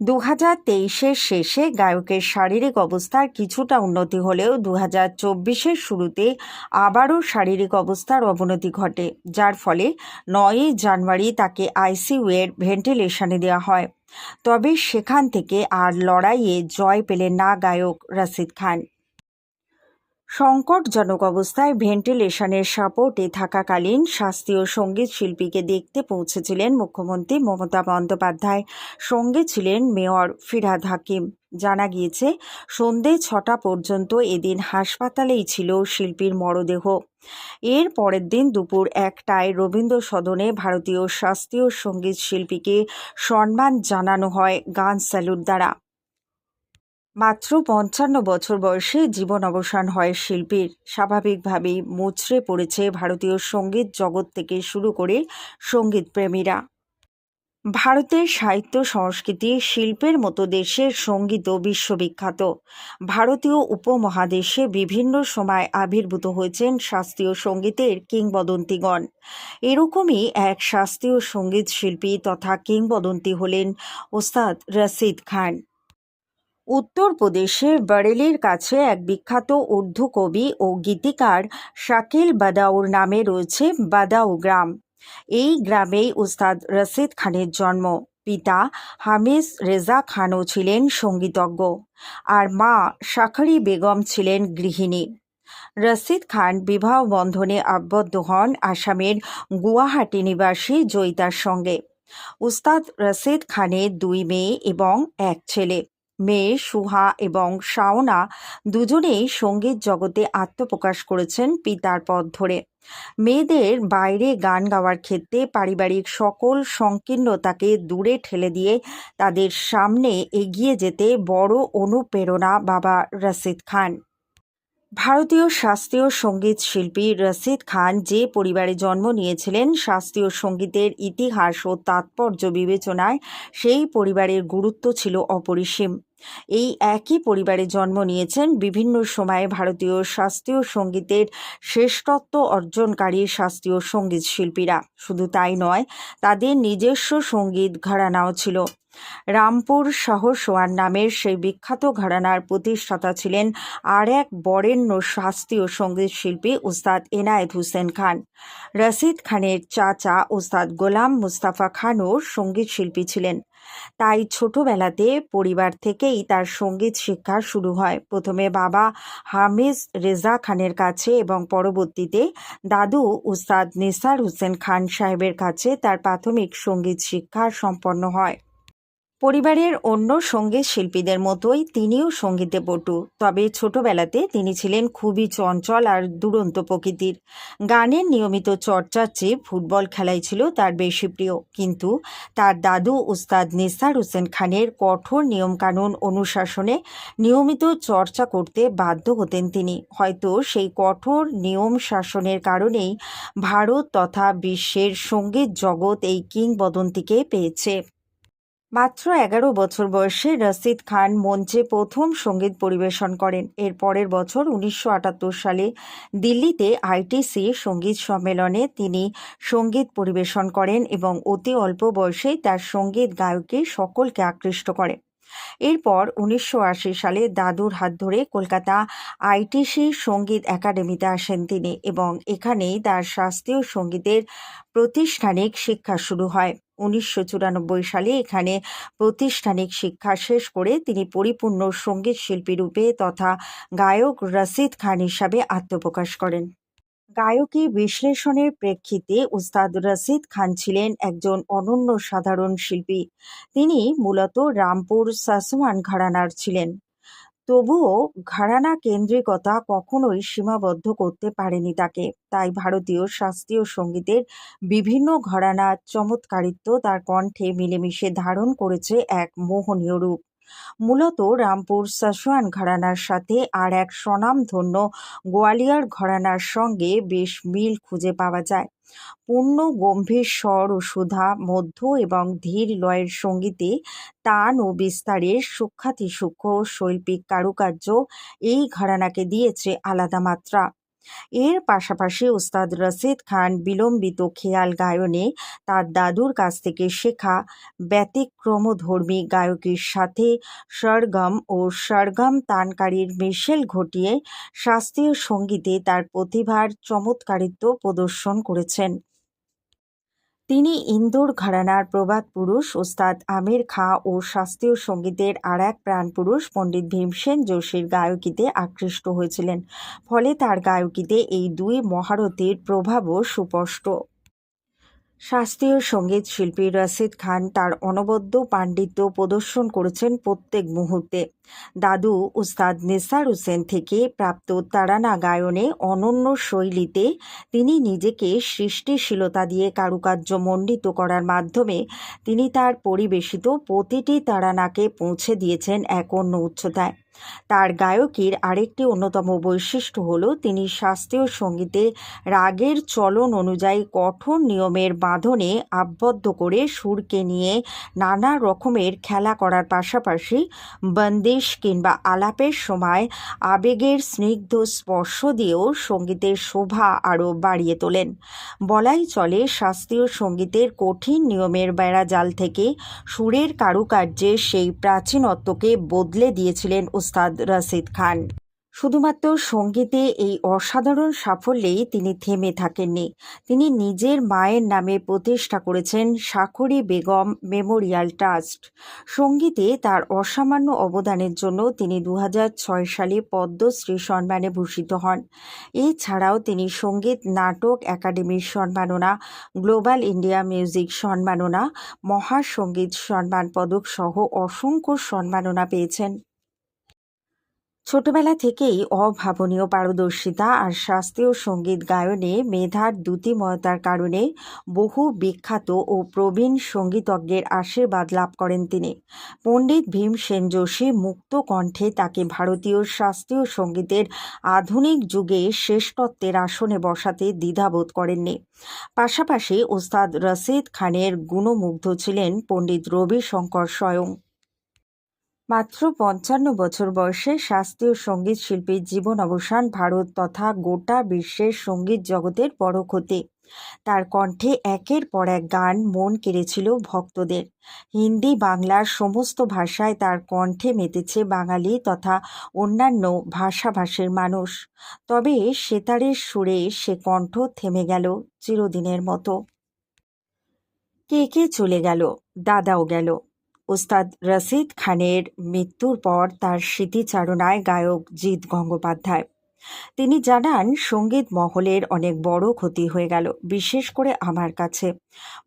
Speaker 1: 2023-এর শেষে গায়কের শারীরিক অবস্থার কিছুটা উন্নতি হলেও 2024-এর শুরুতে আবারও শারীরিক অবস্থার অবনতি ঘটে, যার ফলে 9 জানুয়ারি তাকে আইসিইউ-এর ভেন্টিলেশনে দেওয়া হয়। তবে সেখান থেকে আর লড়াইয়ে জয় পেলেন না গায়ক রশিদ খান। সংকটজনক অবস্থায় ভেন্টিলেশনের সাপোর্টে থাকাকালীন শাস্ত্রীয় সঙ্গীত শিল্পীকে দেখতে পৌঁছেছিলেন মুখ্যমন্ত্রী মমতা বন্দ্যোপাধ্যায়। সঙ্গে ছিলেন মেয়র ফিরহাদ হাকিম। জানা গিয়েছে সন্ধে 6টা পর্যন্ত এদিন হাসপাতালেই ছিল শিল্পীর মরদেহ। এর পরের দিন দুপুর 1টায় রবীন্দ্র সদনে ভারতীয় শাস্ত্রীয় সঙ্গীত শিল্পীকে সম্মান জানানো হয় গান স্যালুট দ্বারা। মাত্র 55 বছর বয়সে জীবন অবসান হয় শিল্পীর। স্বাভাবিকভাবেই মুচড়ে পড়েছে ভারতীয় সঙ্গীত জগৎ থেকে শুরু করে সঙ্গীত প্রেমীরা। ভারতের সাহিত্য সংস্কৃতি শিল্পের মতো দেশের সঙ্গীতও বিশ্ববিখ্যাত। ভারতীয় উপমহাদেশে বিভিন্ন সময় আবির্ভূত হয়েছেন শাস্ত্রীয় সঙ্গীতের কিংবদন্তিগণ। এরকমই এক শাস্ত্রীয় সঙ্গীত শিল্পী তথা কিংবদন্তি হলেন ওস্তাদ রশিদ খান। উত্তরপ্রদেশের বরেলির কাছে এক বিখ্যাত উর্দু কবি ও গীতিকার শাকিল বাদাউর নামে রয়েছে বাদাউ গ্রাম। এই গ্রামেই উস্তাদ রশিদ খানের জন্ম। পিতা হামিদ রেজা খানও ছিলেন সঙ্গীতজ্ঞ, আর মা শাকরি বেগম ছিলেন গৃহিণী। রশিদ খান বিবাহ বন্ধনে আবদ্ধ হন আসামের গুয়াহাটি নিবাসী জয়িতার সঙ্গে। উস্তাদ রশিদ খানের 2 মেয়ে এবং 1 ছেলে। মেয়ে সুহা এবং শাওনা দুজনেই সঙ্গীত জগতে আত্মপ্রকাশ করেছেন পিতার পথ ধরে। মেয়েদের বাইরে গান গাওয়ার ক্ষেত্রে পারিবারিক সকল সংকীর্ণতাকে দূরে ঠেলে দিয়ে তাদের সামনে এগিয়ে যেতে বড় অনুপ্রেরণা বাবা রশিদ খান। ভারতীয় শাস্ত্রীয় সঙ্গীত শিল্পী রশিদ খান যে পরিবারে জন্ম নিয়েছিলেন, শাস্ত্রীয় সঙ্গীতের ইতিহাস ও তাৎপর্য বিবেচনায় সেই পরিবারের গুরুত্ব ছিল অপরিসীম। এই একই পরিবারে জন্ম নিয়েছেন বিভিন্ন সময়ে ভারতীয় শাস্ত্রীয় সঙ্গীতের শ্রেষ্ঠত্ব অর্জনকারী শাস্ত্রীয় সঙ্গীত শিল্পীরা। শুধু তাই নয়, তাদের নিজস্ব সঙ্গীত ঘরানাও ছিল। রামপুর শাহ-সোয়ান নামের সেই বিখ্যাত ঘরানার প্রতিষ্ঠাতা ছিলেন আর এক বরেণ্য শাস্ত্রীয় সঙ্গীত শিল্পী উস্তাদ এনায়েত হুসেন খান। রশিদ খানের চাচা উস্তাদ গোলাম মুস্তাফা খানও সঙ্গীত শিল্পী ছিলেন। তাই ছোটবেলাতে পরিবার থেকেই তার সঙ্গীত শিক্ষা শুরু হয়। প্রথমে বাবা হামিদ রেজা খানের কাছে এবং পরবর্তীতে দাদু উস্তাদ নিসার হুসেন খান সাহেবের কাছে তার প্রাথমিক সঙ্গীত শিক্ষা সম্পন্ন হয়। পরিবারের অন্য সঙ্গীত শিল্পীদের মতোই তিনিও সঙ্গীতে পটু। তবে ছোটবেলাতে তিনি ছিলেন খুবই চঞ্চল আর দুরন্ত প্রকৃতির। গানের নিয়মিত চর্চার চেয়ে ফুটবল খেলাই ছিল তার বেশি প্রিয়। কিন্তু তার দাদু উস্তাদ নিসার হোসেন খানের কঠোর নিয়মকানুন অনুশাসনে নিয়মিত চর্চা করতে বাধ্য হতেন তিনি। হয়তো সেই কঠোর নিয়ম শাসনের কারণেই ভারত তথা বিশ্বের সঙ্গীত জগৎ এই কিংবদন্তিকে পেয়েছে। মাত্র ১১ বছর বয়সে রশিদ খান মঞ্চে প্রথম সঙ্গীত পরিবেশন করেন। এর পরের বছর ১৯৭৮ সালে দিল্লিতে আইটিসি সঙ্গীত সম্মেলনে তিনি সঙ্গীত পরিবেশন করেন এবং অতি অল্প বয়সেই তার সঙ্গীত গায়কী সকলকে আকৃষ্ট করে। এরপর ১৯৮০ সালে দাদুর হাত ধরে কলকাতা আইটিসি সঙ্গীত একাডেমিতে আসেন তিনি এবং এখানেই তার শাস্ত্রীয় সঙ্গীতের প্রাতিষ্ঠানিক শিক্ষা শুরু হয়। ১৯৯৪ সালে এখানে প্রাতিষ্ঠানিক শিক্ষা শেষ করে তিনি পরিপূর্ণ সঙ্গীত শিল্পী রূপে তথা গায়ক রশিদ খান হিসাবে আত্মপ্রকাশ করেন। গায়কী বিশ্লেষণের প্রেক্ষিতে উস্তাদ রশিদ খান ছিলেন একজন অনন্য সাধারণ শিল্পী। তিনি মূলত রামপুর সাসওয়ান ঘরানার ছিলেন। তবুও ঘরানা কেন্দ্রিকতা কখনোই সীমাবদ্ধ করতে পারেনি তাকে। তাই ভারতীয় শাস্ত্রীয় সঙ্গীতের বিভিন্ন ঘরানার চমৎকারিত্ব তার কণ্ঠে মিলেমিশে ধারণ করেছে এক মোহনীয় রূপ। মূলত রামপুর সাসওয়ান ঘরানার সাথে আর এক স্বনামধন্য গোয়ালিয়র ঘরানার সঙ্গে বেশ মিল খুঁজে পাওয়া যায়। পূর্ণ গম্ভীর স্বর ও সুধা, মধ্য এবং ধীর লয়ের সঙ্গীতে তান ও বিস্তারের সূক্ষ্মাতিসূক্ষ্ম শৈল্পিক কারুকার্য এই ঘরানাকে দিয়েছে আলাদা মাত্রা। এর পাশাপাশি উস্তাদ রশিদ খান বিলম্বিত খেয়াল গায়নে তার দাদুর কাছ থেকে শেখা ব্যতিক্রমধর্মী গায়কীর সাথে সরগম ও সরগম তানকারীর মিশেল ঘটিয়ে শাস্ত্রীয় সঙ্গীতে তার প্রতিভার চমৎকারিত্ব প্রদর্শন করেছেন। তিনি ইন্দোর ঘরানার প্রবাদ পুরুষ ওস্তাদ আমির খাঁ ও শাস্ত্রীয় সঙ্গীতের আর এক প্রাণপুরুষ পণ্ডিত ভীমসেন যোশীর গায়কীতে আকৃষ্ট হয়েছিলেন। ফলে তার গায়কীতে এই দুই মহারথীর প্রভাবও সুস্পষ্ট। শাস্ত্রীয় সঙ্গীত শিল্পী রশিদ খান তার অনবদ্য পাণ্ডিত্য প্রদর্শন করেছেন প্রত্যেক মুহূর্তে। দাদু উস্তাদ নিসার হোসেন থেকে প্রাপ্ত তারানা গায়নে অনন্য শৈলীতে তিনি নিজেকে সৃষ্টিশীলতা দিয়ে কারুকার্য মণ্ডিত করার মাধ্যমে তিনি তার পরিবেশিত প্রতিটি তারানাকে পৌঁছে দিয়েছেন এক অন্য উচ্চতায়। তার গায়কীর আরেকটি অন্যতম বৈশিষ্ট্য হল তিনি শাস্ত্রীয় সঙ্গীতে রাগের চলন অনুযায়ী কঠোর নিয়মের বাঁধনে আবদ্ধ করে সুরকে নিয়ে নানা রকমের খেলা করার পাশাপাশি বন্দিশ কিংবা আলাপের সময় আবেগের স্নিগ্ধ স্পর্শ দিয়েও সঙ্গীতের শোভা আরও বাড়িয়ে তোলেন। বলাই চলে শাস্ত্রীয় সঙ্গীতের কঠিন নিয়মের বেড়াজাল থেকে সুরের কারুকার্যে সেই প্রাচীনত্বকে বদলে দিয়েছিলেন উস্তাদ রশিদ খান। শুধুমাত্র সঙ্গীতে এই অসাধারণ সাফল্যেই তিনি থেমে থাকেননি। তিনি নিজের মায়ের নামে প্রতিষ্ঠা করেছেন শাকরি বেগম মেমোরিয়াল ট্রাস্ট। সঙ্গীতে তার অসামান্য অবদানের জন্য তিনি ২০০৬ সালে পদ্মশ্রী সম্মানে ভূষিত হন। এছাড়াও তিনি সঙ্গীত নাটক একাডেমির সম্মাননা, গ্লোবাল ইন্ডিয়া মিউজিক সম্মাননা, মহাসঙ্গীত সম্মান পদক সহ অসংখ্য সম্মাননা পেয়েছেন। ছোটবেলা থেকেই অভাবনীয় পারদর্শিতা আর শাস্ত্রীয় সঙ্গীত গায়নে মেধার দ্যুতিময়তার কারণে বহু বিখ্যাত ও প্রবীণ সঙ্গীতজ্ঞের আশীর্বাদ লাভ করেন তিনি। পণ্ডিত ভীমসেন যোশী মুক্ত কণ্ঠে তাকে ভারতীয় শাস্ত্রীয় সঙ্গীতের আধুনিক যুগে শ্রেষ্ঠত্বের আসনে বসাতে দ্বিধাবোধ করেননি। পাশাপাশি ওস্তাদ রশিদ খানের গুণমুগ্ধ ছিলেন পণ্ডিত রবিশঙ্কর স্বয়ং। মাত্র ৫৫ বছর বয়সে শাস্ত্রীয় সঙ্গীত শিল্পীর জীবন অবসান ভারত তথা গোটা বিশ্বের সঙ্গীত জগতের বড় ক্ষতি। তার কণ্ঠে একের পর এক গান মন কেড়েছিল ভক্তদের। হিন্দি বাংলার সমস্ত ভাষায় তার কণ্ঠে মেতেছে বাঙালি তথা অন্যান্য ভাষাভাষীর মানুষ। তবে সেতারের সুরে সে কণ্ঠ থেমে গেল চিরদিনের মতো। কে চলে গেল, দাদাও গেল। ওস্তাদ রশিদ খানের মৃত্যুর পর তার স্মৃতিচারণায় গায়ক জিৎ গঙ্গোপাধ্যায়। তিনি জানান, সঙ্গীত মহলের অনেক বড় ক্ষতি হয়ে গেল, বিশেষ করে আমার কাছে।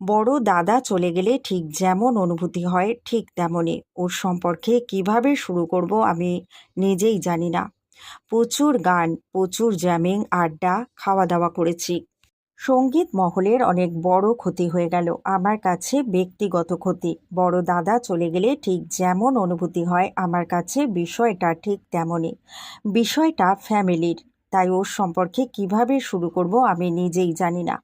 Speaker 1: বড় দাদা চলে গেলে ঠিক যেমন অনুভূতি হয় ঠিক তেমনই। ওর সম্পর্কে কিভাবে শুরু করব আমি নিজেই জানি না। প্রচুর গান, প্রচুর জ্যামিং, আড্ডা, খাওয়া দাওয়া করেছি। সঙ্গীত মহলের অনেক বড় ক্ষতি হয়ে গেল আমার কাছে, ব্যক্তিগত ক্ষতি। বড় দাদা চলে গেলে ঠিক যেমন অনুভূতি হয় আমার কাছে, বিষয়টা ঠিক তেমনই। বিষয়টা ফ্যামিলির, তাই ওর সম্পর্কে কিভাবে শুরু করব আমি নিজেই জানি না।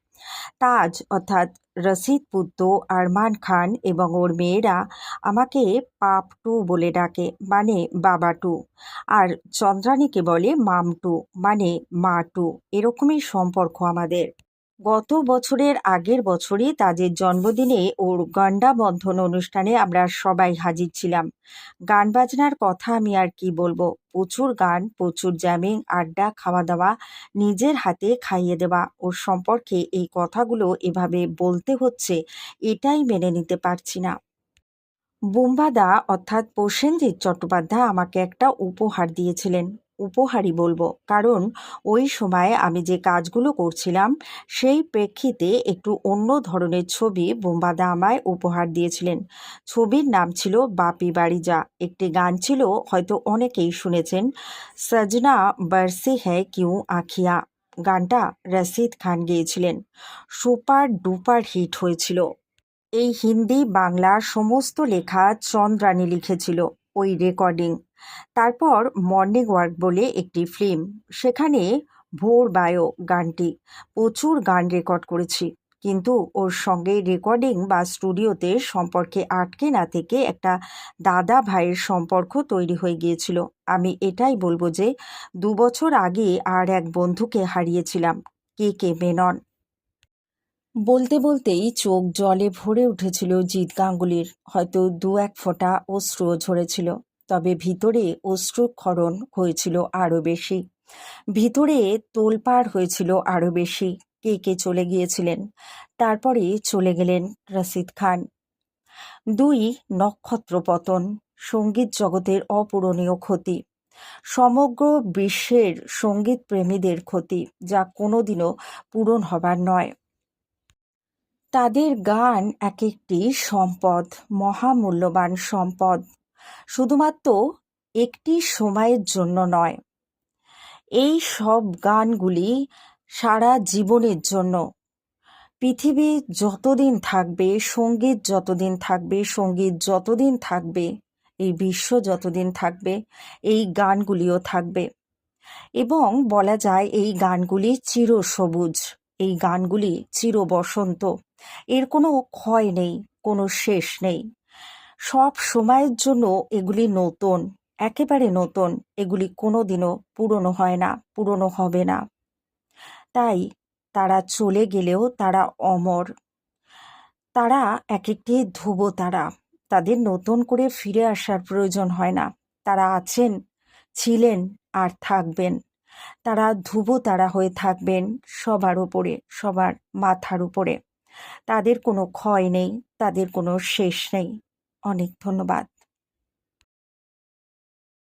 Speaker 1: তাজ অর্থাৎ রশিদ পুত্র, আরমান খান এবং ওর মেয়েরা আমাকে পাপ টু বলে ডাকে, মানে বাবা টু। আর চন্দ্রানীকে বলে মাম টু, মানে মা টু। এরকমই সম্পর্ক আমাদের। গত বছরের আগের বছরই তাজের জন্মদিনে ওর গন্ডা বন্ধন অনুষ্ঠানে আমরা সবাই হাজির ছিলাম। গান বাজনার কথা আমি আর কি বলবো। প্রচুর গান, প্রচুর জ্যামিং, আড্ডা, খাওয়া দাওয়া, নিজের হাতে খাইয়ে দেওয়া। ওর সম্পর্কে এই কথাগুলো এভাবে বলতে হচ্ছে, এটাই মেনে নিতে পারছি না। বুম্বাদা অর্থাৎ প্রসেনজিৎ চট্টোপাধ্যায় আমাকে একটা উপহার দিয়েছিলেন। উপহারই বলবো, কারণ ওই সময় আমি যে কাজগুলো করছিলাম সেই প্রেক্ষিতে একটু অন্য ধরনের ছবি বুম্বাদা আমায় উপহার দিয়েছিলেন। ছবির নাম ছিল বাপি বাড়ি যা। একটি গান ছিল, হয়তো অনেকেই শুনেছেন, সজনা বরসে হ্যায় কিউ আখিয়া। গানটা Rashid Khan গেয়েছিলেন। Super duper hit হয়েছিল। এই হিন্দি বাংলা সমস্ত লেখা চন্দ্রানী লিখেছিল, ওই রেকর্ডিং। তারপর মর্নিং ওয়ার্ক বলে একটি ফিল্ম, সেখানে ভোর বায়ো গানটি। প্রচুর গান রেকর্ড করেছি, কিন্তু ওর সঙ্গে রেকর্ডিং বা স্টুডিওতে সম্পর্কে আটকে না থেকে একটা দাদা ভাইয়ের সম্পর্ক তৈরি হয়ে গিয়েছিল। আমি এটাই বলবো যে 2 বছর আগে আর এক বন্ধুকে হারিয়েছিলাম, কে কে মেনন। বলতে বলতেই চোখ জলে ভরে উঠেছিল জিৎ গাঙ্গুলির। হয়তো 2-1 ফোঁটা অশ্রুও ঝরেছিল, তবে ভিতরে অশ্রুক্ষরণ হয়েছিল আরও বেশি। ভিতরে তোলপাড় হয়েছিল আরও বেশি। কে কে চলে গিয়েছিলেন, তারপরে চলে গেলেন রশিদ খান। 2 নক্ষত্র পতন, সঙ্গীত জগতের অপূরণীয় ক্ষতি, সমগ্র বিশ্বের সঙ্গীত প্রেমীদের ক্ষতি, যা কোনোদিনও পূরণ হবার নয়। তাদের গান এক একটি সম্পদ, মহামূল্যবান সম্পদ। শুধুমাত্র একটি সময়ের জন্য নয়, এই সব গানগুলি সারা জীবনের জন্য। পৃথিবী যতদিন থাকবে, সঙ্গীত যতদিন থাকবে, সঙ্গীত যতদিন থাকবে, এই বিশ্ব যতদিন থাকবে, এই গানগুলিও থাকবে। এবং বলা যায় এই গানগুলি চিরসবুজ, এই গানগুলি চিরবসন্ত। এর কোনো ক্ষয় নেই, কোনো শেষ নেই। সব সময়ের জন্য এগুলি নতুন, একেবারে নতুন। এগুলি কোনোদিনও পুরনো হয় না, পুরনো হবে না। তাই তারা চলে গেলেও তারা অমর। তারা এক একটি ধ্রুবতারা, তাদের নতুন করে ফিরে আসার প্রয়োজন হয় না। তারা আছেন, ছিলেন, আর থাকবেন। তারা ধ্রুবতারা হয়ে থাকবেন সবার উপরে, সবার মাথার উপরে। তাদের কোনো ক্ষয় নেই, তাদের কোনো শেষ নেই। অনেক ধন্যবাদ।